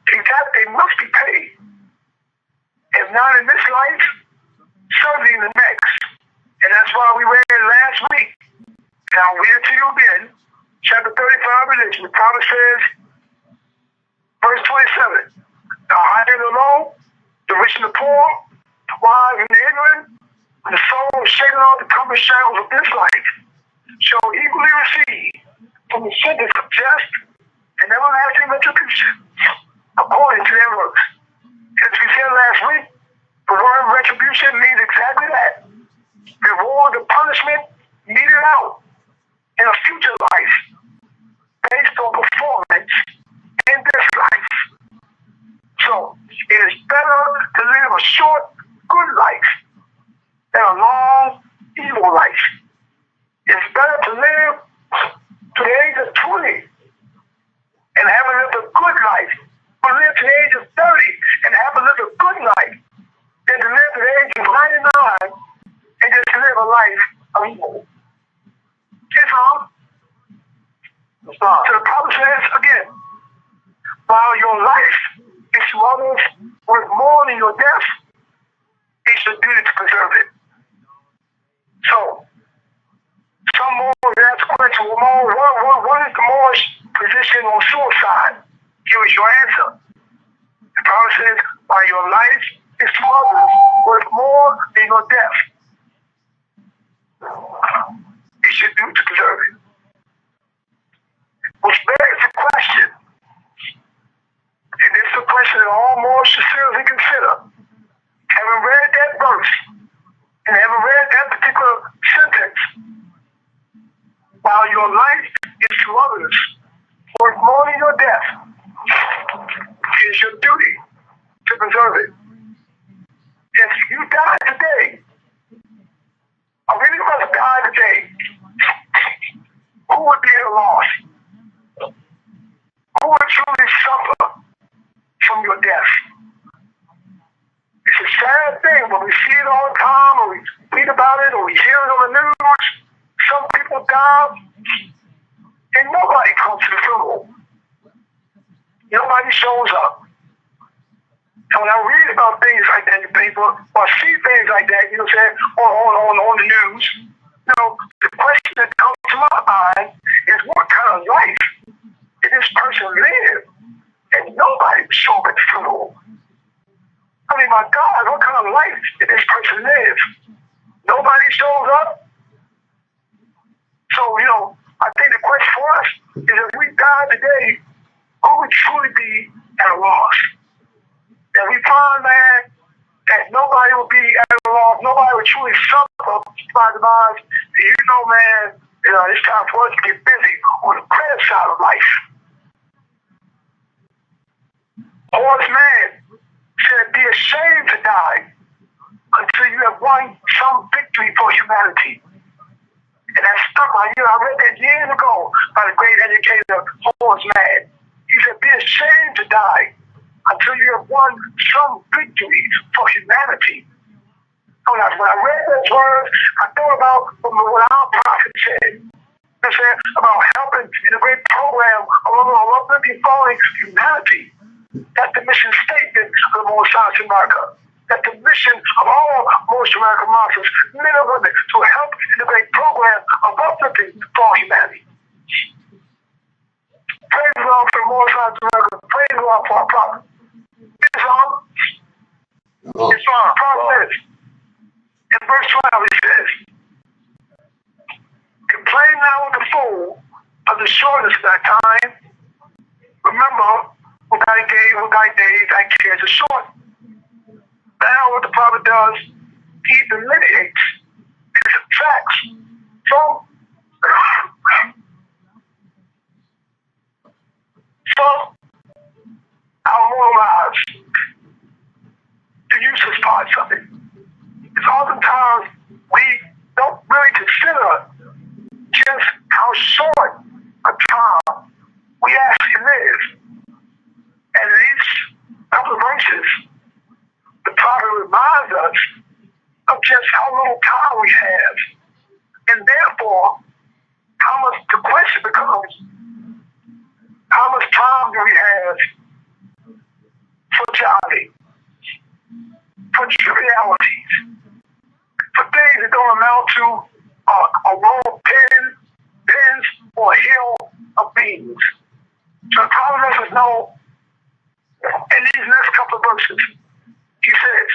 they must be paid. If not in this life, certainly in the next. And that's why we read last week. And I'll read it to you again. Chapter 35, religion. The prophet says, verse 27, the high and the low, the rich and the poor, the wise and the ignorant, and the soul shaken off the cumbrous shackles of this life, shall equally receive from the sentence of just and everlasting retribution, according to their works. As we said last week, the word retribution means exactly that. Reward or punishment meted out in a future life based on performance in this life. So it is better to live a short, good life than a long, evil life. It's better to live to the age of 20 and have lived a good life, or live to the age of 30 and have lived a good life, than to live to the age of 99 and just live a life of evil. It's all. So the prophet says again, while your life is to others worth more than your death, it should do to preserve it. So, some more ask the question, what is the Moorish position on suicide? Here is your answer. The prophet says, while your life is to others worth more than your death, it should do to preserve it. Which begs the question, and this is a question that all Moors should seriously consider. Having read that verse, and having read that particular sentence, while your life is to others worth more than your death, it is your duty to preserve it. If you die today, or any of us die today, who would be at a loss? Who would truly suffer from your death? It's a sad thing when we see it all the time, or we read about it, or we hear it on the news. Some people die, and nobody comes to the funeral. Nobody shows up. And when I read about things like that in the paper, or see things like that, you know what I'm saying, on the news, you know, the question that comes to my mind is, what kind of life did this person live? And nobody showed up at the funeral. I mean, my God, what kind of life did this person live? Nobody shows up. So, you know, I think the question for us is, if we die today, who would truly be at a loss? And we find, man, that nobody will be at a loss, nobody will truly suffer by the demise. You know, man, you know, it's time for us to get busy on the credit side of life. Horace Mann said, be ashamed to die until you have won some victory for humanity. And that stuck my ear. I read that years ago by the great educator Horace Mann. He said, be ashamed to die until you have won some victory for humanity. So when I read those words, I thought about what our prophet said. He said about helping in a great program of uplifting falling humanity. That's the mission statement of the Moorish Science America. That's the mission of all Moorish American Muslims, men and women, to help in the great program of uplifting for humanity. Praise the Lord for the Moorish Science America. Praise the Lord for our prophet. Islam. Prophet says, in verse 12, he says, complain now with the fool of the shortness of that time. Remember, what God gave, thy cares are short. Now what the prophet does, he delineates, he subtracts from our moral lives, the useless parts of it. It's oftentimes we don't really consider just how short a time we actually prophet reminds us of just how little time we have. And therefore, the question becomes, how much time do we have for jolly, for trivialities, for things that don't amount to a row of pins or a hill of beans? So the prophet lets us know in these next couple of verses, he says,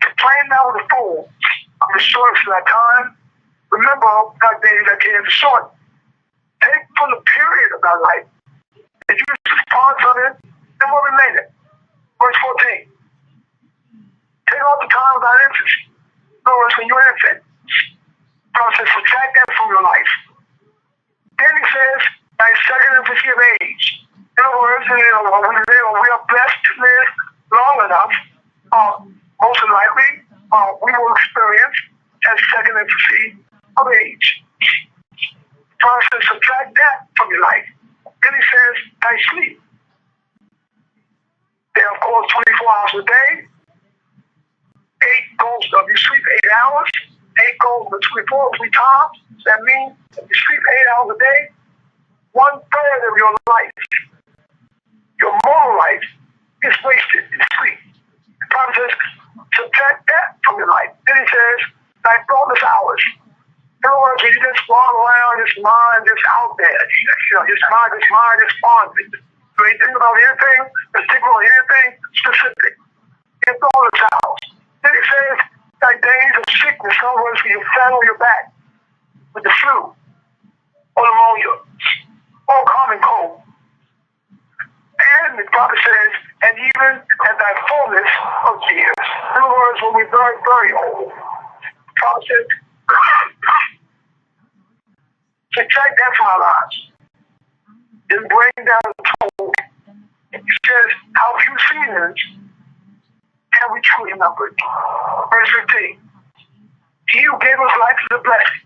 complain now with the fool of the shortness of thy time. Remember thy days that came short. Take from the period of thy life and use the response of it, then what remaineth? Verse 14. Take off the time of thy infancy. In other words, when you're an infant, process, subtract that from your life. Then he says, thy second infancy of age. In other words, we are blessed to live long enough. Most likely, we will experience that second infancy of age. Process, subtract that from your life. Then he says, thy sleep. There are, of course, 24 hours a day. 8 goes, you sleep 8 hours. 8 goes to 24 3 times. So that means if you sleep 8 hours a day, 1/3 of your life, your moral life, is wasted in sleep. The prophet says, subtract that from your life. Then he says, thy thoughtless hours. In other words, you just walk around, this mind just out there. This mind just wandering. So you think about anything, just think about anything specific. Your thoughtless hours. Then he says, thy days of sickness. In other words, when you fell on your back with the flu or pneumonia or common cold. And the prophet says, and even at thy fullness of years. In other words, when we're very, very old. The prophet says, subtract that from our lives. Then bring down the total. He says, how few seasons have we truly numbered? Verse 15. He who gave us life is a blessing.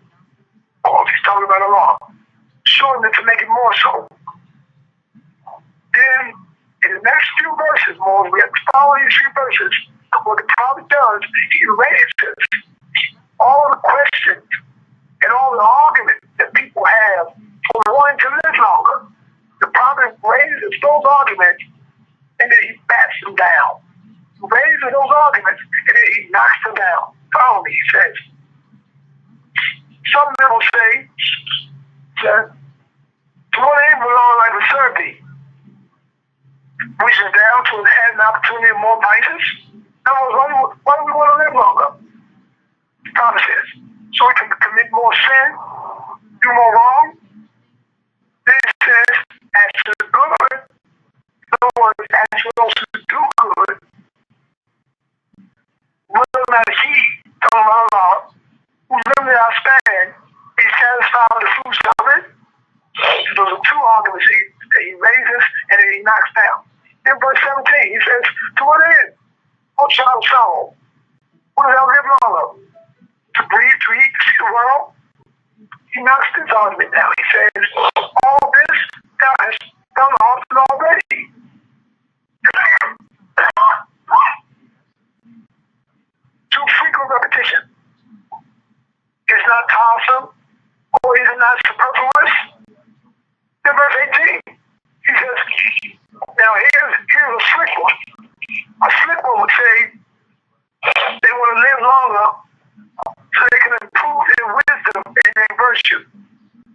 Oh, he's talking about the law. Shorten it to make it more so. Then, in the next few verses, more, we have to follow these few verses. What the prophet does, he erases all the questions and all the arguments that people have for wanting to live longer. The prophet raises those arguments and then he bats them down. He raises those arguments and then he knocks them down. Follow me, he says. Some men will say, to what end will long life will serve thee? Reaching down to have an opportunity of more vices? In other words, why do we want to live longer? The prophet says, so we can commit more sin, do more wrong. Then it says, as to the good, in other words, as to those who do good, will not he, talking about Allah, who limited our span, be satisfied with the fruits of it? So those are two arguments that he raises and then he knocks down. In verse 17, he says, to what end? O child of sorrow, what does thou live longer? To breathe, to eat, to see the world? He knocks this argument down. He says, all this thou hast done often already. Too frequent repetition. Is not tiresome, or is it not superfluous? In verse 18, he says, now here's a slick one. A slick one would say they want to live longer so they can improve their wisdom and their virtue.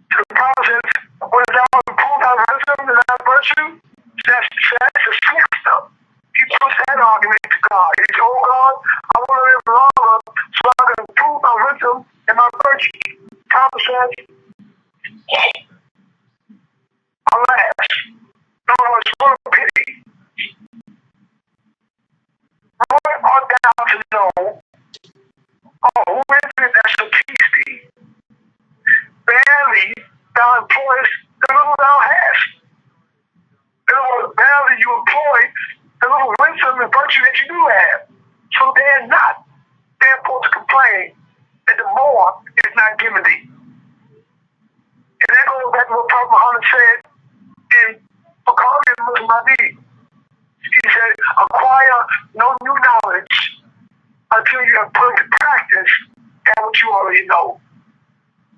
So the prophet says, when thou improve thy wisdom and thy virtue, that's the slick stuff. He puts that argument to God. He says, oh God, I want to live longer so I can improve my wisdom and my virtue. The prophet says, alas, no, it's full of pity. What art thou to know? Oh, who is it that shall teach thee? Barely thou employest the little thou hast. Barely you employ the little wisdom and virtue that you do have. So dare not, therefore, to complain that the more is not given thee. And that goes back to what Prophet Muhammad said in Bukhari and Muslim Hadith. said, acquire no new knowledge until you have put into practice that which you already know.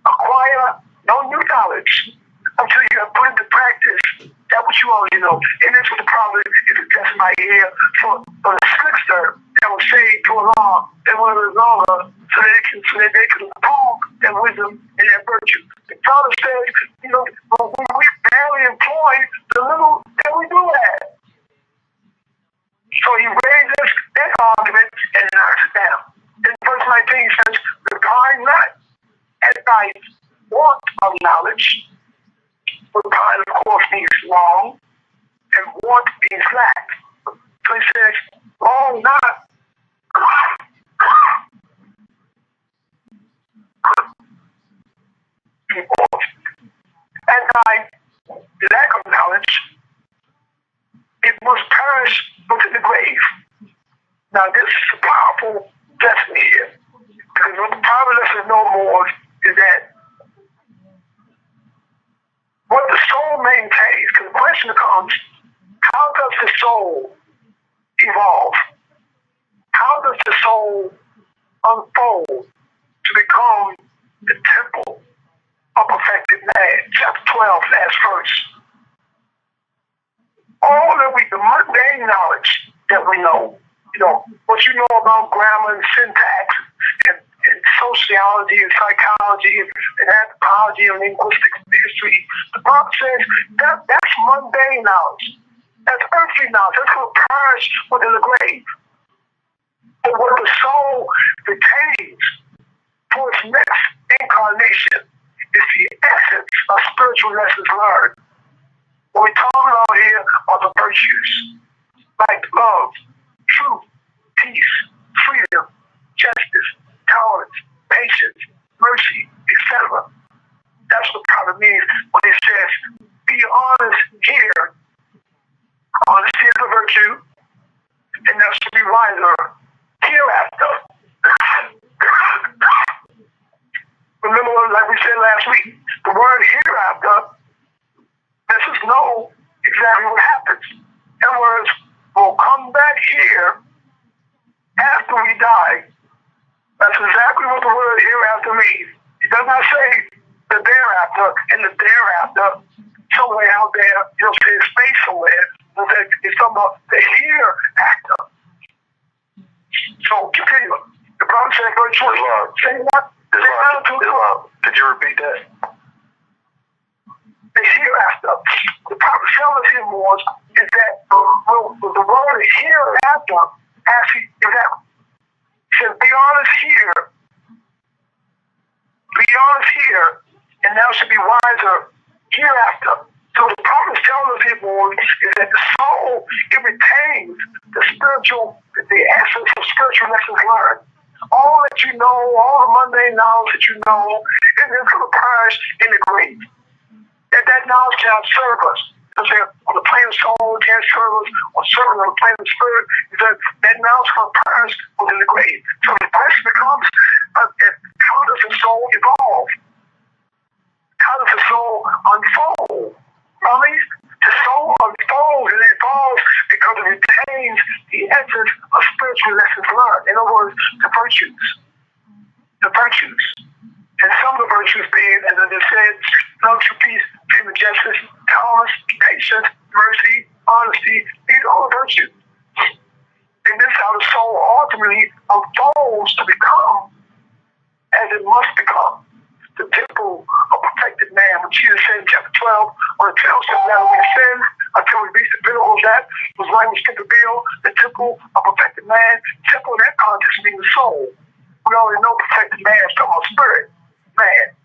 Acquire no new knowledge until you have put into practice that which you already know. And that's what the problem is addressing right here for the slickster that will say to Allah they want to live longer so that they can improve their wisdom and their virtue. The father says, we barely employ the little that we do have. So he raises that argument and knocks it down. In verse 19 he says, repine not at thy want of knowledge. Repine, of course, means long, and want means lack. So he says, long not and thy lack of knowledge, it must perish within the grave. Now this is a powerful lesson here, because what the power lesson no more is that what the soul maintains, because the question comes, how does the soul evolve? How does the soul unfold to become the temple of perfected man? Chapter 12, last verse. All that the mundane knowledge that we know, what you know about grammar and syntax and sociology and psychology and anthropology and linguistics and history, the Bible says that's mundane knowledge. That's earthly knowledge. That's going to perish within the grave. But what the soul retains for its next incarnation is the essence of spiritual lessons learned. What we're talking about here are the virtues, like love, truth, peace, freedom, justice, tolerance, patience, mercy, etc. That's what the prophet means when he says, be honest here. Honesty is a virtue, and that should be wiser hereafter. Remember, like we said last week, the word hereafter lets us know exactly what happens. In other words, we'll come back here after we die. That's exactly what the word hereafter means. It does not say the thereafter and the thereafter somewhere out there, say space somewhere. It's talking about the hereafter. So continue. The Bible says, verse 20. Say what? Could you repeat that? The hereafter. The prophet tells us here was is that the word hereafter actually is that it says, be honest here. Be honest here, and thou should be wiser hereafter. So the prophet tells us here, boys, is that the soul, it retains the essence of spiritual lessons learned. All that you know, all the mundane knowledge that you know, is going to perish in the grave. That knowledge cannot serve us. On the plane of soul, it can't serve us, or certainly on the plane of spirit, that knowledge is going to perish within the grave. So the question becomes, how does the soul evolve? How does the soul unfold? The soul unfolds and evolves because it retains the essence of spiritual lessons learned. In other words, the virtues. The virtues. And some of the virtues being, as I just said, love, true, peace, freedom, justice, tolerance, patience, mercy, honesty. These are all virtues. And this is how the soul ultimately unfolds to become as it must become. The temple of perfected man, which Jesus said in chapter 12, when it tells us that we sin until we reach the pinnacle of that, was language to build the temple of perfected man. Temple in that context means the soul. We already know perfected man is talking about spirit, man.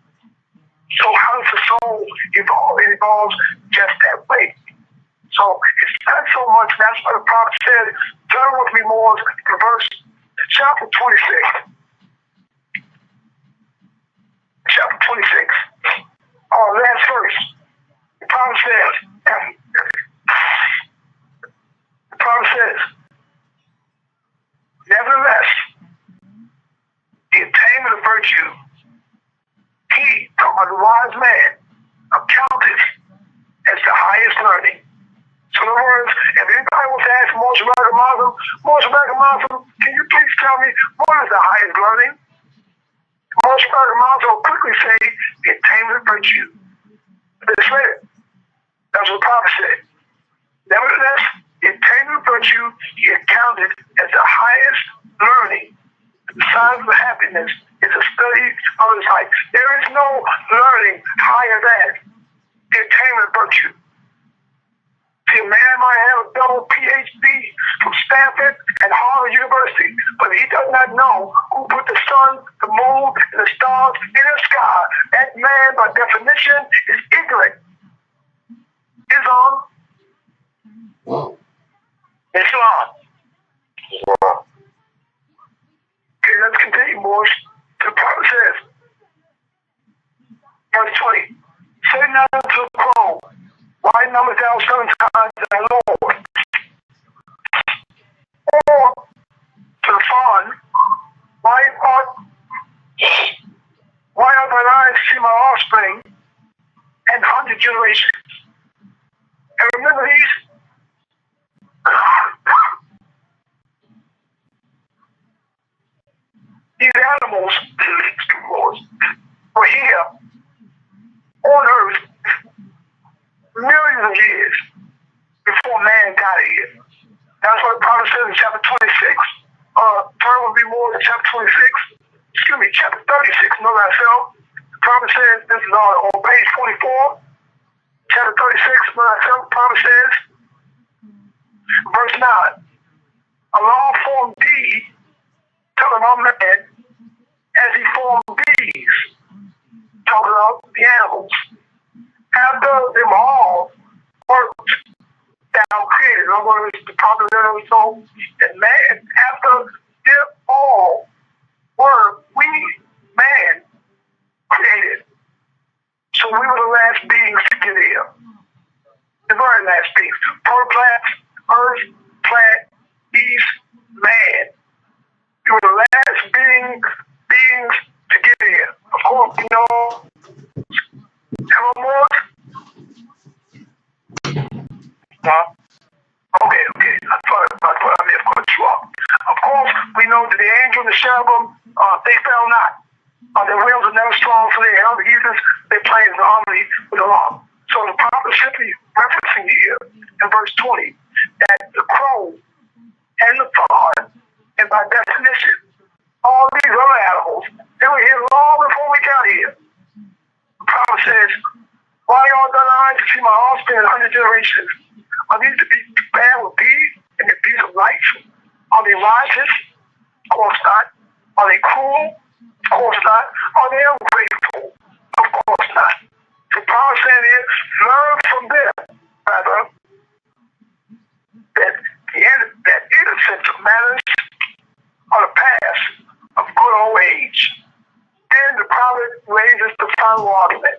So how does the soul evolve? It evolves just that way. So it's not so much, that's what the prophet said. Turn with me more to verse chapter 26. Chapter 26. Last verse. The prophet says, nevertheless, the attainment of virtue, he, talking about the wise man, accounted as the highest learning. So in other words, If anybody wants to ask most American Muslim, can you please tell me what is the highest learning? Most American Muslim will quickly say the attainment of virtue. That's right. That's what the Prophet said. Nevertheless, the attainment of virtue he accounted as the highest learning. The sign of happiness is a study of his life. There is no learning higher than the attainment of virtue. See, a man might have a double PhD from Stanford and Harvard University, but he does not know who put the sun, the moon, and the stars in the sky. That man, by definition, is ignorant. Islam. Islam. Okay, let's continue, boys. The Prophet says, verse 20, say not unto the crow, why numbers thou 7 times thy Lord? Or to the fawn, why are thine eyes see my offspring and 100 generations? And remember these animals were here on earth millions of years before man got here. That's what the Prophet says in chapter 26. Turn would be more than chapter 26. Excuse me, chapter 36. Know thyself. The Prophet says, this is on page 44. Chapter 36, know thyself. The Prophet says, verse 9. Allah formed thee, telling our man, as he formed these, talking about the animals. After them all worked thou created. In other words, the Prophet literally told that man, after them all were we, man, created. So we were the last beings to get here. The very last beings. Polar plants, earth, plant, beast, man. We were the last beings to get here. Of course, you know, evermore. Okay. I thought I may have cut you off. Of course, we know that the angel and the cherubim, they fell not. Their wheels are never strong, so they held the heathens, they played in harmony with the law. So the prophet is simply referencing here in verse 20 that the crow and the fawn, and by definition, all these other animals, they were here long before we got here. The prophet says, why are thine eyes to see my offspring in 100 generations? Are these to be compared with these and the beasts of life? Are they righteous? Of course not. Are they cruel? Of course not. Are they ungrateful? Of course not. The prophet saying here, learn from them, rather, that innocence of matters are the past of good old age. Then the prophet raises the final argument.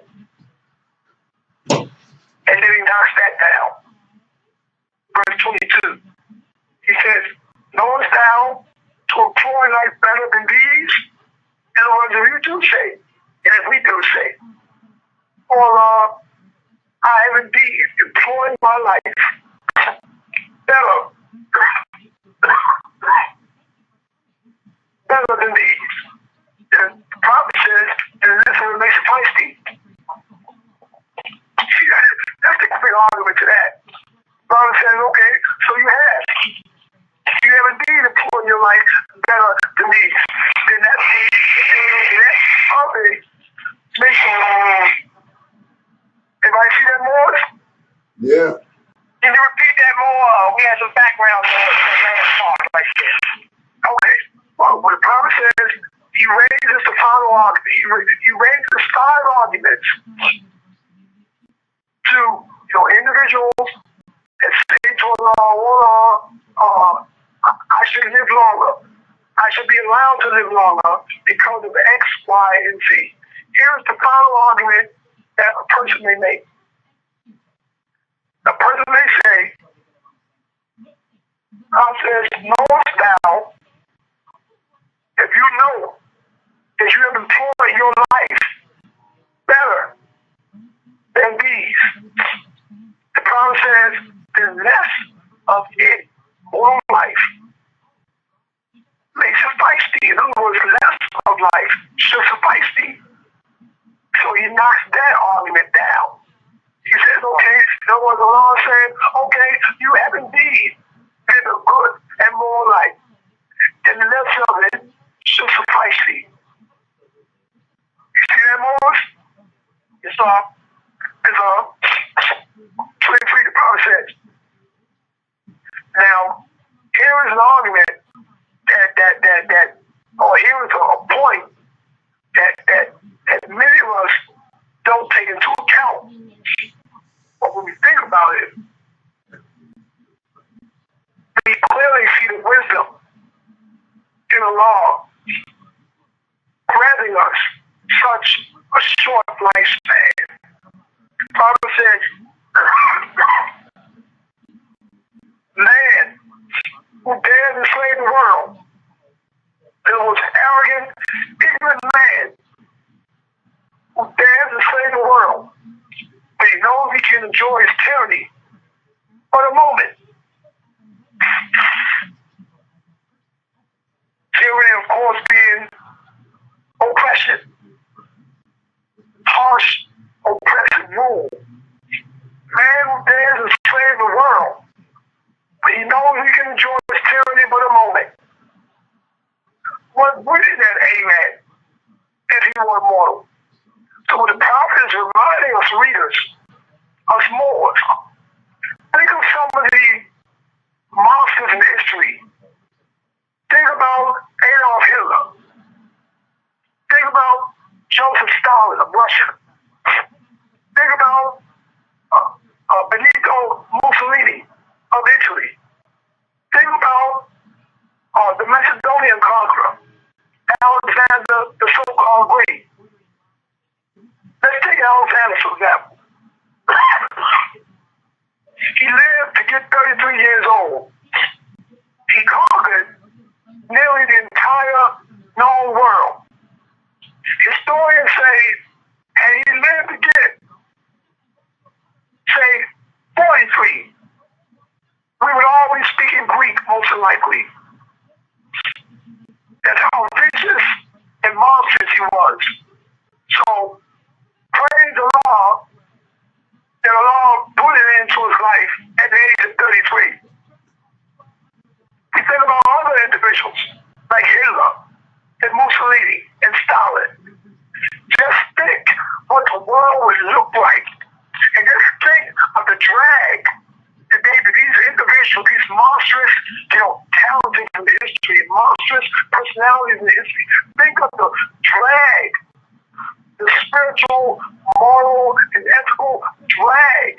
And then he knocks that down. Verse 22. He says, knowest thou to employ life better than these? In other words, if you do say, and if we do say, or I have indeed employed my life better than these. The prophet says, and this one makes it feisty. That's the quick argument to that. The prophet says, okay, so you have. You have indeed employed your life better than these. Then that probably makes everybody see that more? Yeah. Can you repeat that more? We had some background right there. Okay. Well, what the prophet says, he raises the final argument. He raises 5 arguments to individuals that say to Allah, I should live longer. I should be allowed to live longer because of X, Y, and Z. Here's the final argument that a person may make. A person may say, God says, knowest thou, if you know that you have employed your life better than these, the prophet says, then less of it, long life, may suffice thee. In other words, less of life should suffice thee. So he knocks that argument down. He says, okay, there was the Lord saying, okay, you have indeed been a good and more life. Then less of it should suffice thee. You see that, Morris? It's 23 the process. Now, here is an argument or here is a point that many of us don't take into account. But when we think about it, we clearly see the wisdom in the law granting us such a short lifespan. Father says, man who dared to enslave the world, the most arrogant, ignorant man who dares to enslave the world, but he knows he can enjoy his tyranny for a moment. Tyranny, of course, being oppression, harsh, oppressive rule. Man who dares to enslave the world, but he knows he can enjoy his tyranny for a moment. What is that aim at if he were mortal? So the prophet is reminding us readers, us Moors, think of some of the monsters in history. Think about Adolf Hitler. Think about Joseph Stalin of Russia. Think about Benito Mussolini of Italy. Think about the Macedonian conqueror, Alexander the so-called Great. Let's take Alexander for example. He lived to get 33 years old. He conquered nearly the entire known world. Historians say, and he lived to get, say, 43. We would all be speaking Greek, most likely. That's how vicious and monstrous he was. So, praise the Lord that the Lord put it into his life at the age of 33. We think about other individuals like Hitler and Mussolini and Stalin. Just think what the world would look like. And just think of the drag that these individuals, these monstrous, talents in the history, monstrous personalities in the history. Think of the drag, the spiritual, moral, and ethical drag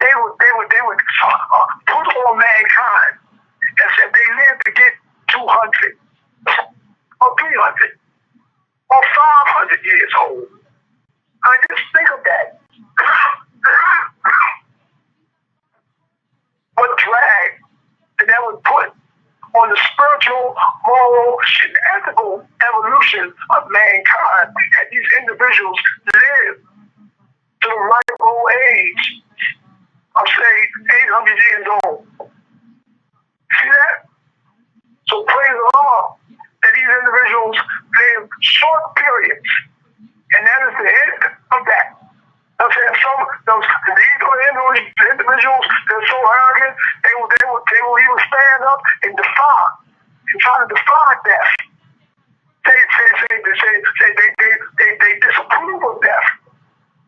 they would put on mankind as if they lived to get 200 or 300 or 500 years old. I mean, just think of that. What drag that would put on the spiritual, moral, and ethical evolution of mankind as these individuals live to the ripe old age of, say, 800 years old. See that? So praise the Lord that these individuals live short periods, and that is the end of that. I'm saying those individuals, they're so arrogant, they will even stand up and try to defy death. They disapprove of death.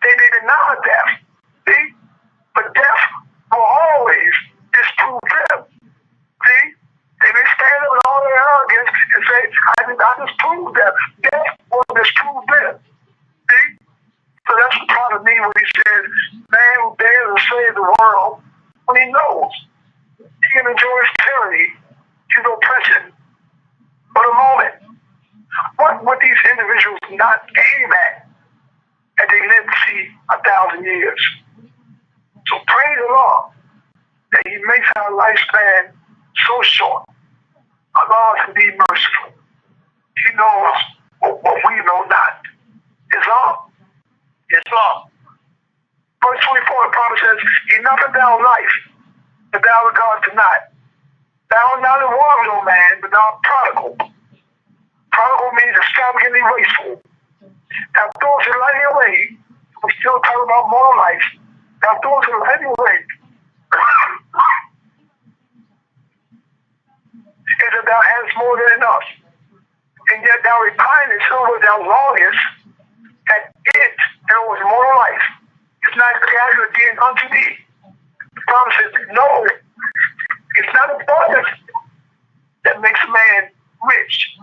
They deny death. See? But death will always disprove them. See? They may stand up with all their arrogance and say, I disprove death. Death will disprove them. See? So that's what part of me when he says, man who dares to save the world, when he knows he can enjoy his tyranny, his oppression, for a moment. What would these individuals not aim at as they live to see 1,000 years? So praise the Lord that he makes our lifespan so short. Allah can be merciful. He knows what we know not. Islam. Verse 24, the prophet says, enough of thou life, the thou regardest not. Thou art not a world, O man, but thou art prodigal. Prodigal means extravagantly wasteful. Thou throwest your life away. We're still talking about moral life. Thou throwest your life away. Is that thou hast more than enough. And yet thou repinest over thou longest at it and over moral life. It's not casualty unto thee. The promise says, no, it's not abundance that makes a man rich.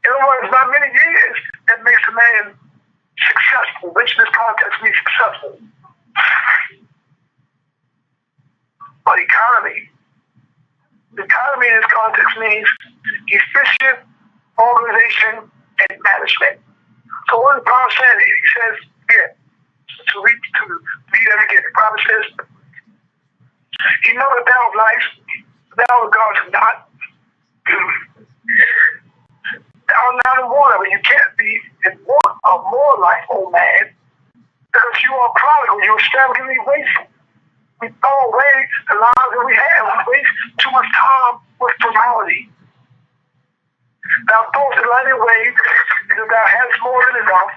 In other words, not many years that makes a man successful. Rich in this context means successful. But economy. The economy in this context means efficient organization and management. So what the Bible says, he says, yeah, to read that again, the Bible says, he know the thou of life, thou regardest not. Thou art not in want of it. You can't be in want of more life, oh man, because you are prodigal, you're extravagantly wasteful. We throw away the lives that we have. We waste too much time with formality. Thou throwest the light away because thou hast more than enough,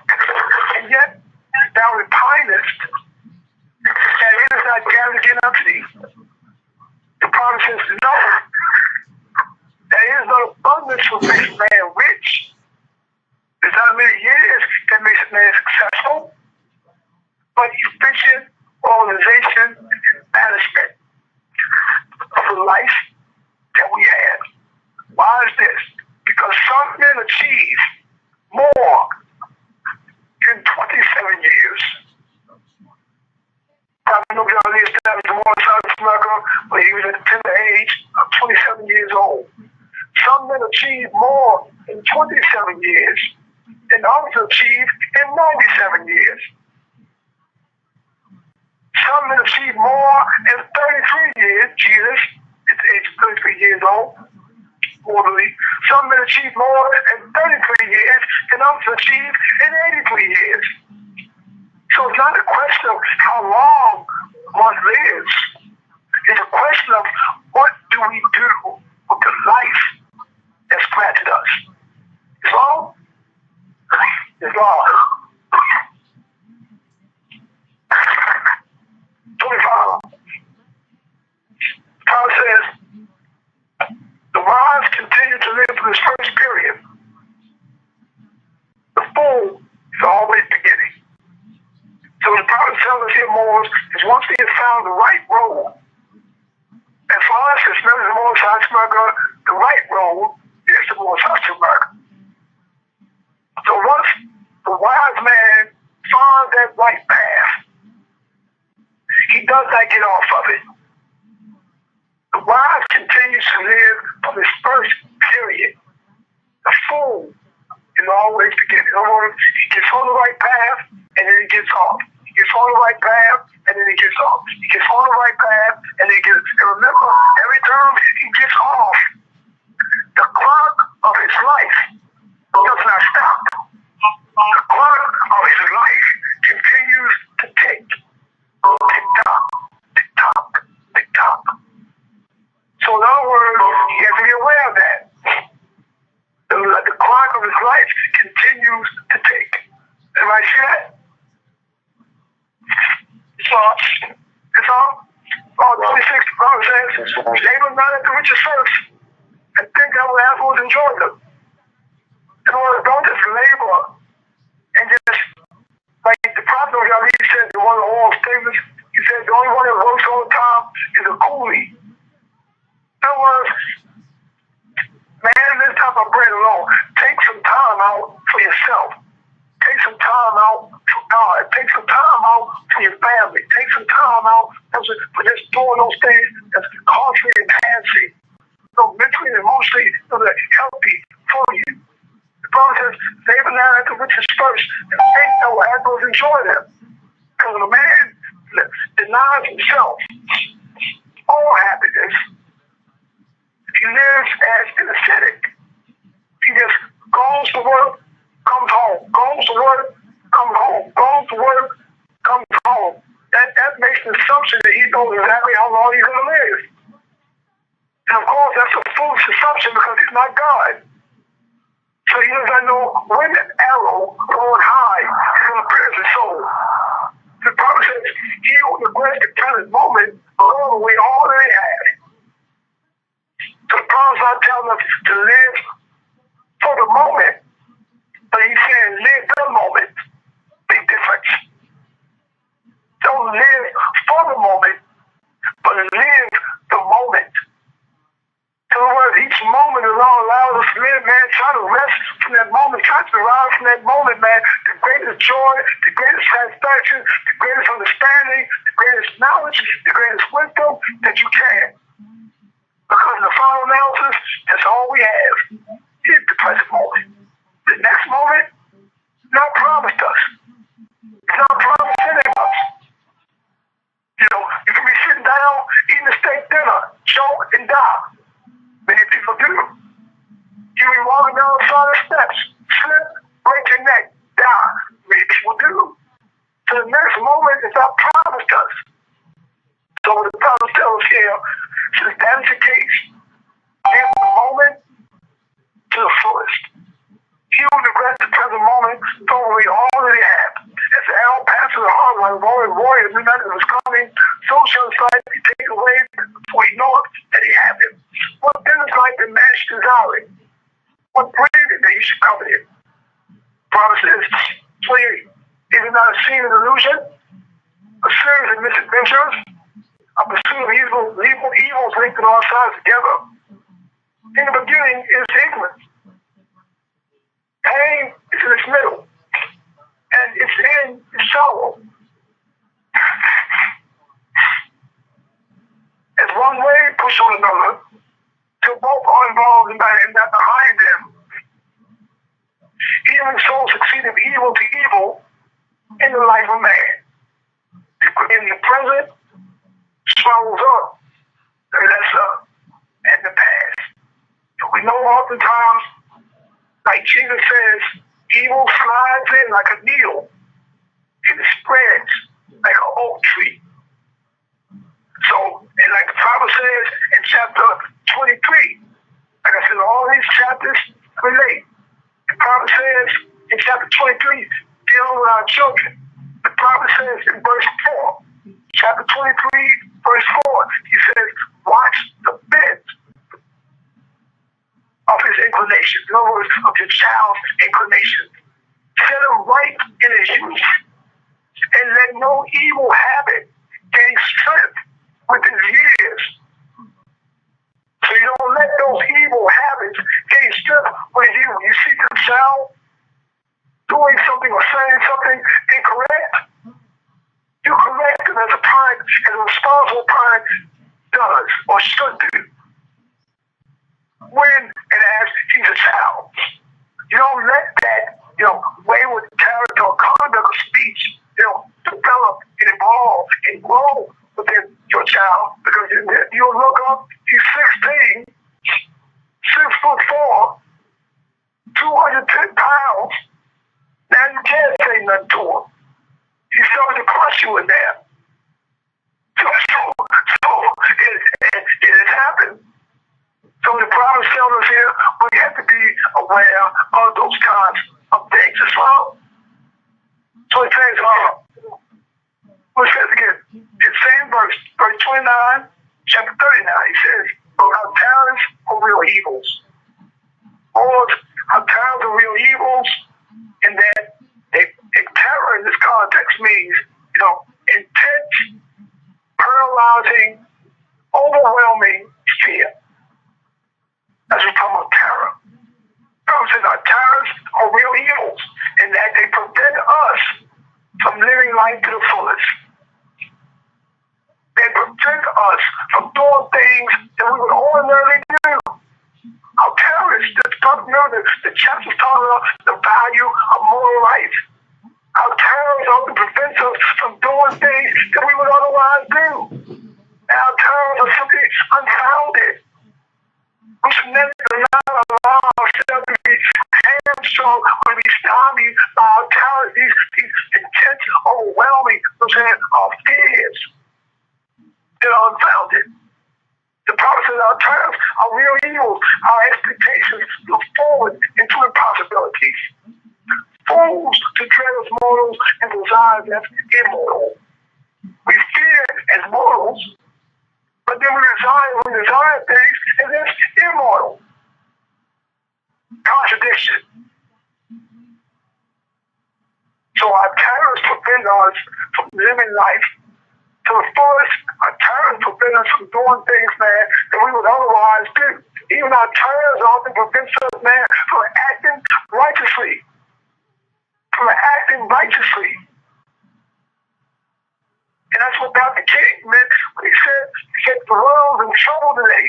and yet thou repinest, and it is not gathered again unto thee. The promise says, no, there is no abundance that makes a man rich. There's not many years that makes a man successful, but efficient organization and management of the life that we have. Why is this? Because some men achieve more in 27 years. I know John Lee established the one side of America when he was at the tender age of 27 years old. Some men achieve more in 27 years than others achieve in 97 years. Some men achieve more in 33 years. Jesus is the age of 33 years old. Orderly. Some men achieve more in 33 years than others achieve in 83 years. So it's not a question of how long one lives. It's a question of what do we do with the life that's granted us. It's all. It's all. 25. Paul says, the wise continue to live for this first period. The fool is always beginning. So the prophet tells us here more is once we have found the right road, and for us as members of the Most High America, the right road is the Most High America. So once the wise man finds that right path, he does not get off of it. The wise continues to live for this first period. The fool is always beginning. In other words, he gets on the right path and then he gets off. He gets on the right path and then he gets off. He gets on the right path and then he gets. And remember, every time he gets off, the clock of his life does not stop. The clock of his life continues to tick. Tick tock, tick tock, tick tock. So in other words, he has to be aware of that. The clock of his life continues to tick. Everybody see that? It's all. 26, the Bible says, labor not at the riches first, and think I will afterwards enjoy them. In other words, don't just labor and just, like the prophet of Yahweh said in one of the oral statements, he said the only one that works all the time is a coolie. In other words, man, this type of bread alone, take some time out for yourself. Take some time out for God. Take some time out for your family. Take some time out for just doing those things that's culturally enhancing, mentally and emotionally healthy for you. The Bible says, labor not at the riches first, and think that will afterwards enjoy them. Because when a man denies himself all happiness, he lives as an ascetic. He just goes to work, comes home. Goes to work, comes home. Goes to work, comes home. That makes the assumption that he knows exactly how long he's going to live. And of course, that's a foolish assumption because he's not God. So he doesn't know when the arrow going high is going to pierce his soul. The Bible says, he who neglects the present moment will go away all that he has. So the Bible's not telling us to live for the moment, but he's saying live the moment. Big difference. Don't live for the moment, but live the moment. In other words, each moment the Lord allows us to live, man. Try to rest from that moment. Try to derive from that moment, man. The greatest joy, the greatest satisfaction, the greatest understanding, the greatest knowledge, the greatest wisdom that you can. Because in the final analysis, that's all we have is the present moment. The next moment, not promised us. It's not promised any of us. You know, you can be sitting down, eating a steak dinner, choke and die. Many people do. You be walking down the side of the steps, slip, break your neck, die. Many people do. So the next moment is not promised us. So what the Bible tells us here, since that is the case, live the moment to the fullest. He who neglects the present moment throw away all that he has. As the arrow passes the heart like a roaring warrior, knew nothing was coming, so shall his life be taken away before he knoweth that he hath it. What then is like the man desiring? What breathing that he should cover it? Promise is 28. Is it not a scene of illusion? A series of misadventures? A pursuit of evils linked on all sides together? In the beginning is ignorance. Pain is in its middle, and its end is sorrow. As one wave pushes on another, till both are involved in that behind them. Even so succeedeth evil to evil in the life of man. In the present, swallows up the lesser and the past. And we know oftentimes, like Jesus says, evil slides in like a needle and it spreads like an oak tree. So, and like the Bible says in chapter 23, like I said, all these chapters relate. The Bible says in chapter 23, dealing with our children. The Bible says in verse 4, chapter 23, verse 4, he says, watch the beds of his inclination, in other words, of your child's inclination. Set him right in his youth, and let no evil habit gain strength with his years. So you don't let those evil habits gain strength with you. You see the child doing something or saying something incorrect, you correct him as a parent, as a responsible parent does or should do. When and as he's a child. You don't let that, wayward character or conduct or speech, develop and evolve and grow within your child. Because you'll look up, he's 16, 6'4", 210 pounds. Now you can't say nothing to him. He's starting to crush you in there. So it has happened. So the promise tells us here, we have to be aware of those kinds of things as well. So it says, what says again? The same verse 29, chapter 39, he says, but our talents are real evils. Or our talents are real evils, and that terror in this context means, intense, paralyzing, overwhelming fear. That's what we're talking about terror. Bible says our terrors are real evils, and that they prevent us from living life to the fullest. They prevent us from doing things that we would ordinarily do. Our terrorists, the chapter talking about the value of moral life. Our terrors often prevent us from doing things that we would otherwise do. And our terrors are simply unfounded. We should never allow ourselves to be hamstrung or to be stymied by our terrors, these intense, overwhelming, fears that are unfounded. The prophet says our terms are real evils. Our expectations look forward into impossibilities. Fools to dread as mortals and desire as immortal. We fear as mortals, but then we desire things as if immortal. Contradiction. So our terrors prevent us from living life to the fullest. Our terrors prevent us from doing things, man, that we would otherwise do. Even our terrors often prevent us, man, from acting righteously. And that's what Dr. King meant when he said the world's in trouble today,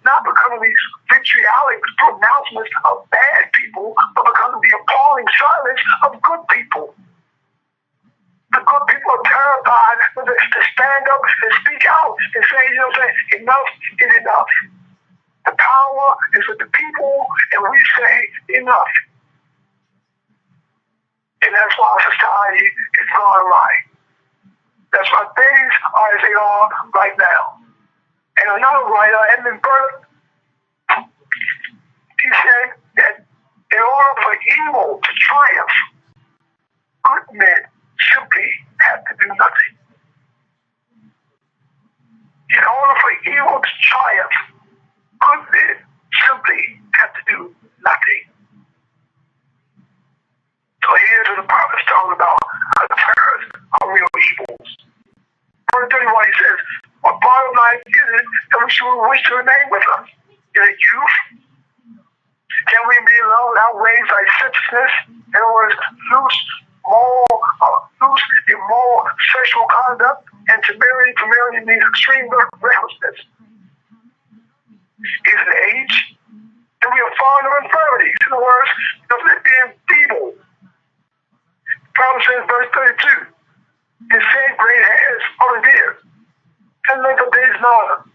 not because of these vitriolic pronouncements of bad people, but because of the appalling silence of good people. The good people are terrified to stand up and speak out and say, enough is enough. The power is with the people, and we say enough. And that's why our society is gone right. That's why things are as they are right now. And another writer, Edmund Burke, he said that in order for evil to triumph, good men simply have to do nothing. In order for evil to triumph, good men simply have to do nothing. So here's what the prophet's talking about. Our terrors are real evils. Verse 31, he says, what bottom line is it that we should wish to remain with us? Is it youth? Can we be allowed outraged by senselessness? In other words, loose, immoral sexual conduct, and temerity means extreme recklessness. Is it age? And we are fond of infirmities. In other words, it being feeble. The Bible says, verse 32, his said great hairs are revered, and length of days none.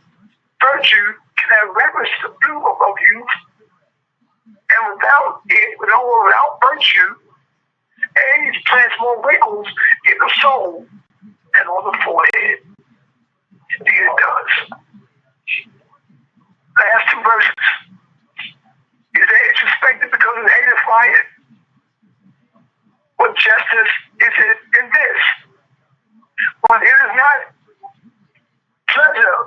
Virtue can have reverence to the bloom of youth, and without virtue, age plants more wrinkles in the soul than on the forehead. Indeed it does. Last two verses. Is age respected because it hated fight? What justice is it in this? When it is not pleasure,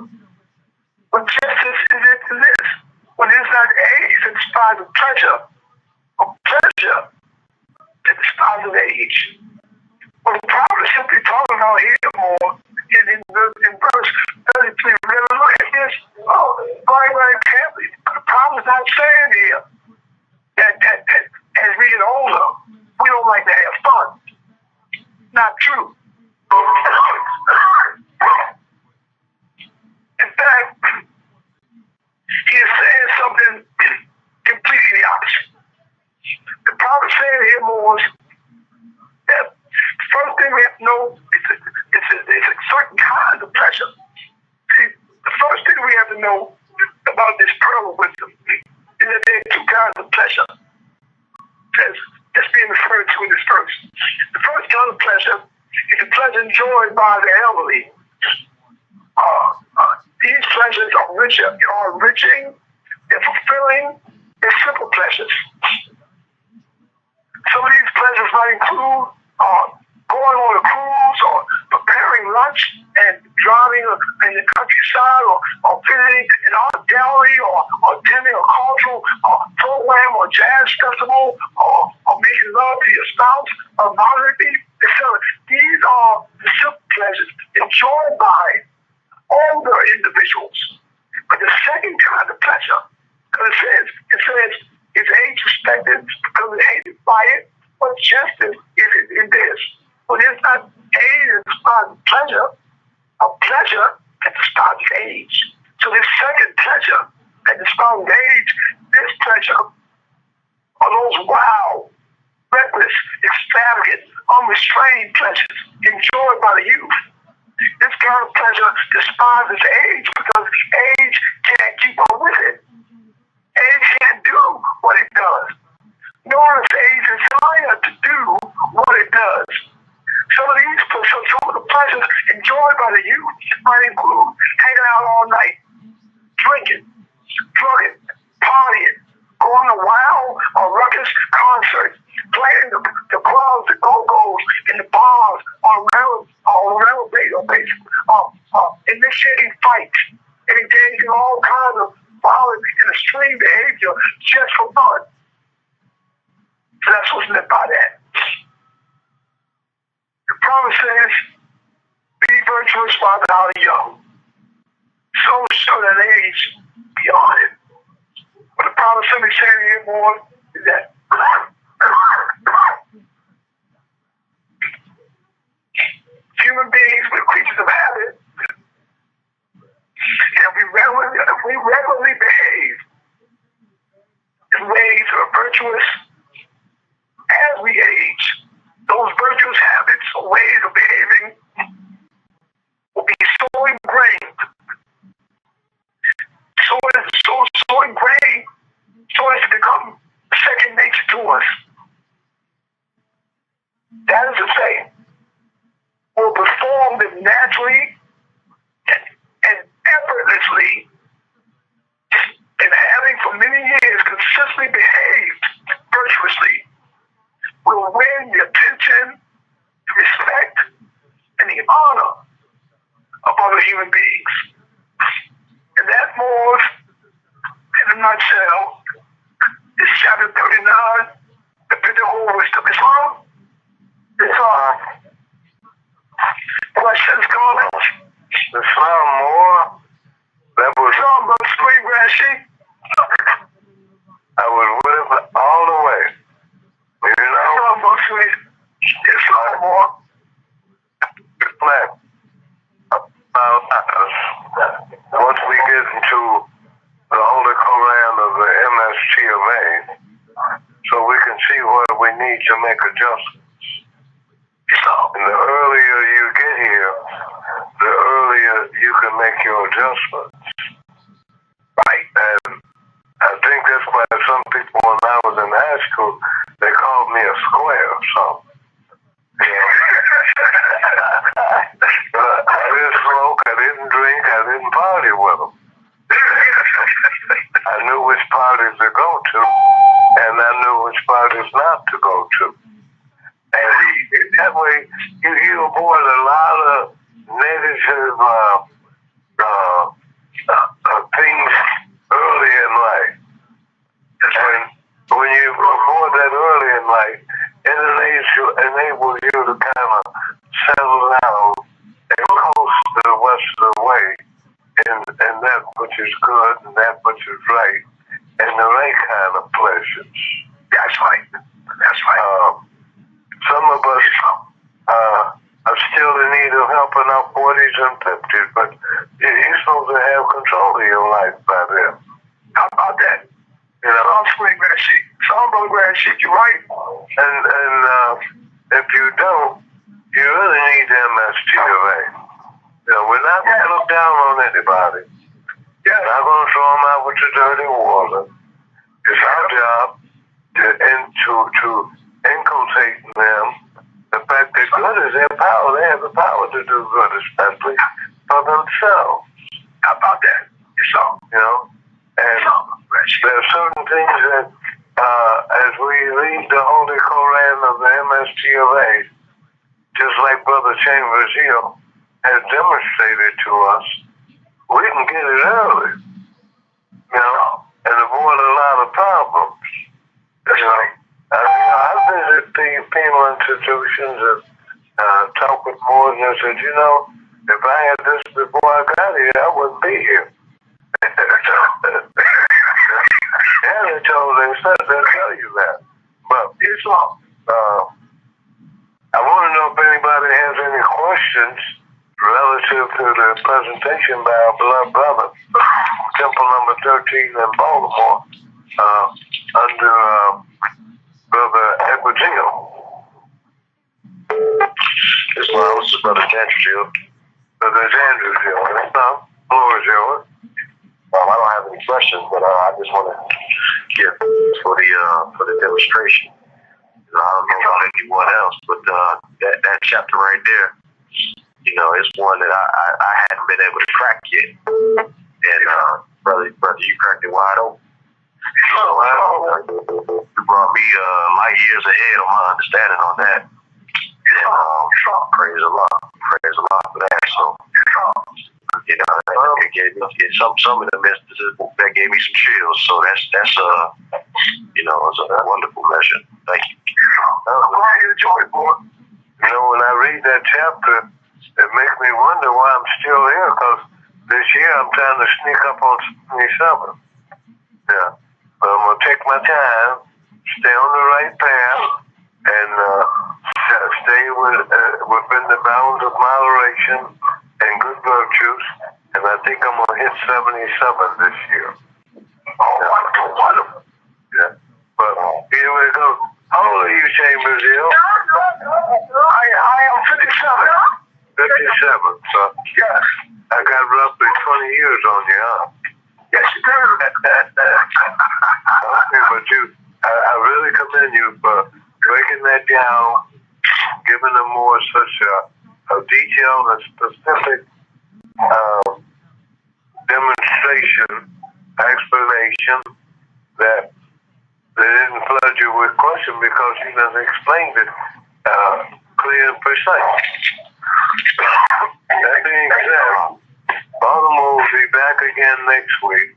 what justice is it in this? When it is not age that despises pleasure, or pleasure that despises age. What the prophet is simply talking about here more in verse 33. We're going to look at this very carefully. The prophet is not saying here that as we get older, we don't like to have fun. Not true. In fact, he is saying something completely opposite. The prophet saying here was that the first thing we have to know is a certain kind of pleasure. See, the first thing we have to know about this pearl of wisdom is that there are two kinds of pleasure. That's being referred to in this verse. The first kind of pleasure is the pleasure enjoyed by the elderly. These pleasures are enriching, they're fulfilling, they're simple pleasures. Some of these pleasures might include going on a cruise or preparing lunch and driving in the countryside or visiting an art gallery or attending a cultural program or jazz festival or making love to your spouse or monogamy, etc. These are the simple pleasures enjoyed by older individuals. But the second kind of pleasure, because it says, is age respected because it hated by it? What justice is it in this? Well, it's not age that despises pleasure, a pleasure that despises age. So this second pleasure that despises age, this pleasure are those wild, reckless, extravagant, unrestrained pleasures enjoyed by the youth. This kind of pleasure despises age because age can't keep up with it. Age can't do what it does. Nor is age desired to do what it does. Some of the pleasures enjoyed by the youth might include hanging out all night, drinking, initiating fights and engaging all kinds of violence and extreme behavior just for fun. So that's what's meant by that. The promise says, be virtuous while thou art young. So that age beyond it. But the problem somebody saying here more is that human beings, we're creatures of habit, and we regularly behave in ways that are virtuous as we age. Those virtuous habits or ways of behaving will be so ingrained, so ingrained, so as to become second nature to us. That is to say, we'll perform them naturally and effortlessly, and having for many years consistently behaved virtuously, will win the attention, the respect, and the honor of other human beings. And that more, in a nutshell, is chapter 39, the biblical wisdom of Islam. Questions, comments? Islam more, that was Islam, Brother Spring Rashi. I was with him all the way. You know, Islam more. Reflect about us. Once we get into the Holy Quran of the MSTFA, so we can see where we need to make adjustments. And the earlier you get here, the earlier you can make your adjustments. Right. And I think that's why some people, when I was in high school, they called me a square or something. You know? I didn't smoke, I didn't drink, I didn't party with them. I knew which parties to go to, and I knew which parties not to go to. And that way, you avoid a lot of negative things early in life. And when you avoid that early in life, it enables you to kind of settle down and coast the rest of the way in that which is good and that which is right, and the right kind of pleasures. That's right. That's right. Some of us are still in need of help in our 40s and 50s, but you're supposed to have control of your life by then. How about that? You know, I'm swing that shit. Some of that shit, you're right. And if you don't, you really need MSTFA. You know, we're not going to look down on anybody. Yeah. We're not going to throw them out with the dirty water. It's our job to inculcate in them the fact that good is their power. They have the power to do good, especially for themselves. How about that? So, you know, and there are certain things that, as we read the Holy Quran of the MSTFA, just like Brother Chambers here has demonstrated to us, we can get it early, you know, and avoid a lot of problems. That's right. I visit penal institutions and talk with more, and I said, you know, if I had this before I got here, I wouldn't be here. Yeah, they they'll tell you that. But Islam, I want to know if anybody has any questions relative to the presentation by our beloved brother, Temple number 13 in Baltimore, under Brother Edward Hill. Islam, this is Brother Dangerfield. Brother Dangerfield. Floor is yours. I don't have any questions, but I just want to give for the demonstration. I don't know about anyone else, but that chapter right there, you know, it's one that I hadn't been able to crack yet. And brother, you cracked it wide open. So you brought me light years ahead on my understanding on that. praise Allah. Praise Allah for that. So, you know, it gave me some of the messages that gave me some chills. So that's you know, it's a wonderful measure. Thank you. I'm glad you enjoyed it, boy. You know, when I read that chapter, it makes me wonder why I'm still here, because this year I'm trying to sneak up on 77. Yeah. But I'm going to take my time, stay on the right path, and stay within the bounds of moderation and good virtues. And I think I'm going to hit 77 this year. Oh, wonderful. Yeah. But here we go. How old are you, Chambers Hill? I am 57. 57. So, yes. I got roughly 20 years on you, huh? Yes, you do. Okay, but I really commend you for breaking that down, giving them more such a detailed and specific demonstration, explanation that they didn't flood you with questions because you done explained it clear and precise. That being said, Baltimore will be back again next week.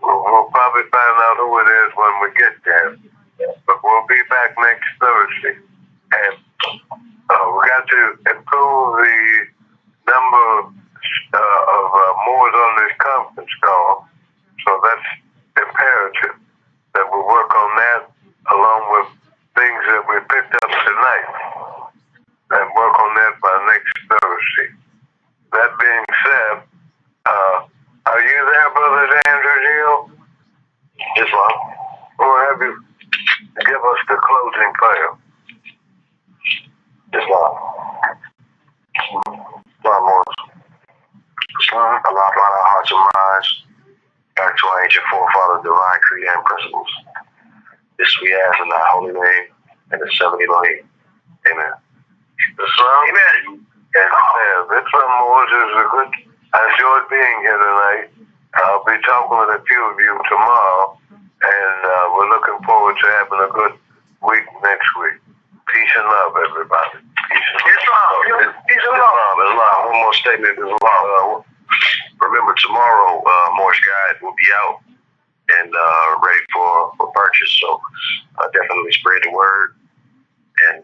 We'll probably find out who it is when we get there. But we'll be back next Thursday. And we got to improve the number of Moors on this conference call. So that's imperative that we work on that along with things that we picked up tonight and work on that by next Thursday. That being said, are you there, Brother Andrew Hill? Yes, Lord. Or have you give us the closing prayer? Yes, Lord. Lord, Morris. Allah, blind our hearts and minds back to our ancient forefathers, divine creed and principles. This we ask in thy holy name and the 70 Elohim. Amen. Islam? Amen. And this one, Moors, is a good. I enjoyed being here tonight. I'll be talking with a few of you tomorrow, and we're looking forward to having a good week next week. Peace and love, everybody. Peace and love. Peace and love. Islam. One more statement, Islam. Remember, tomorrow, Morris Guide will be out and ready for purchase. So definitely spread the word. And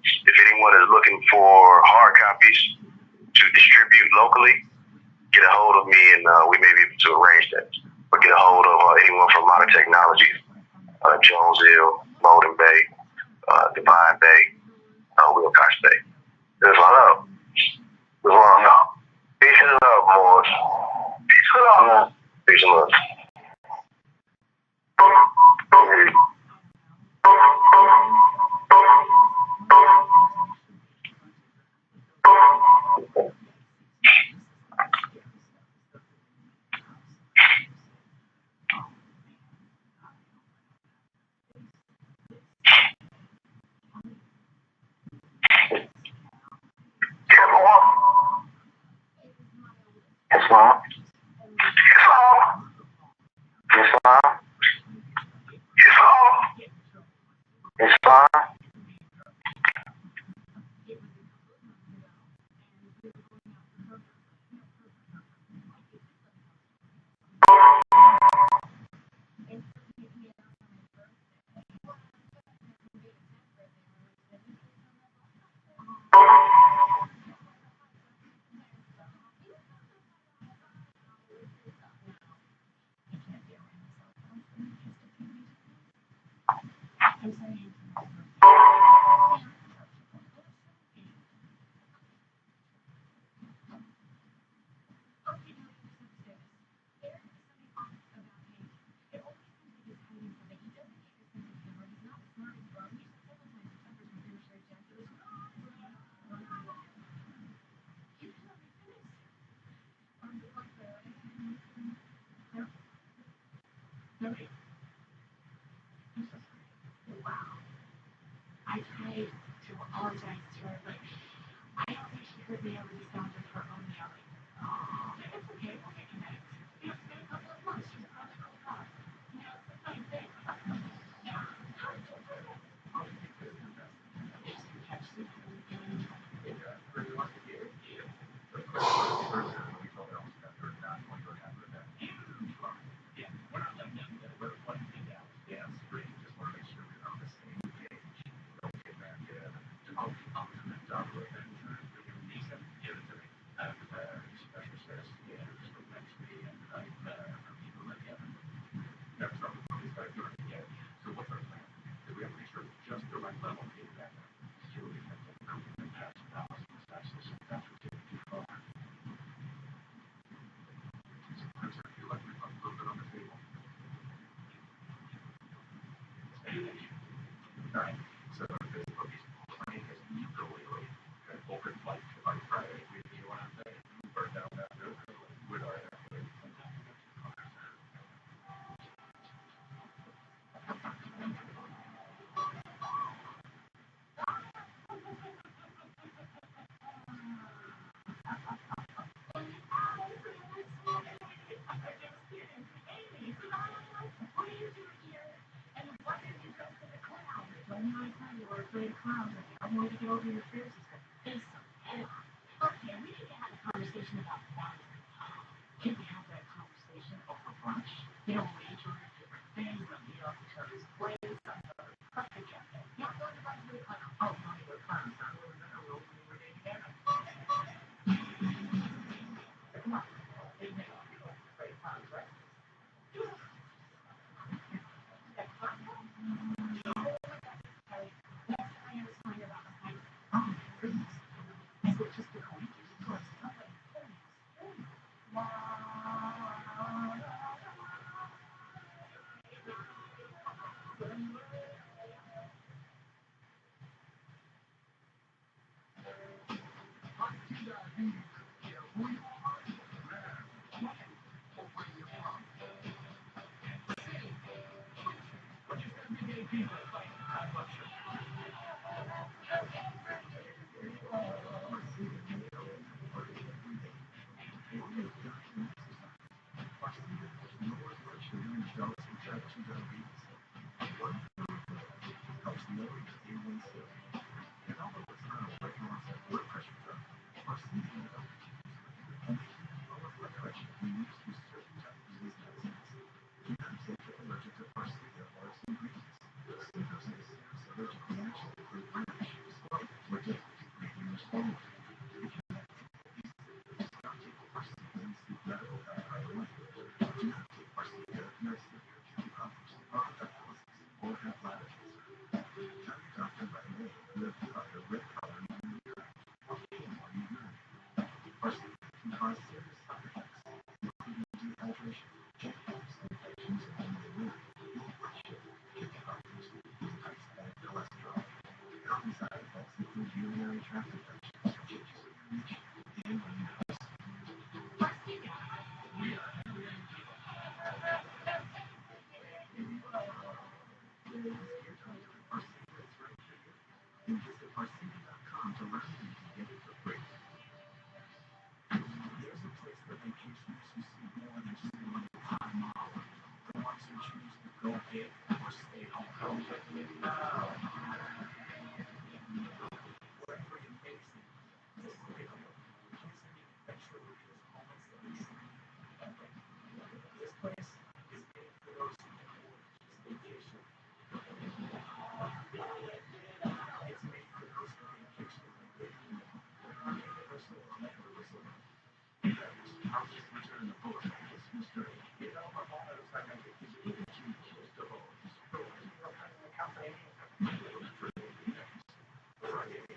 if anyone is looking for hard copies to distribute locally, get a hold of me and we may be able to arrange that. Or get a hold of anyone from Modern Technologies, Jonesville, Moulden Bay, Divine Bay, Wilcox Bay. There's love. There's love. Peace and love, Morris. Peace and love. Peace and love. Islam. Islam. Islam.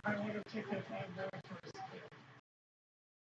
I would have taken that.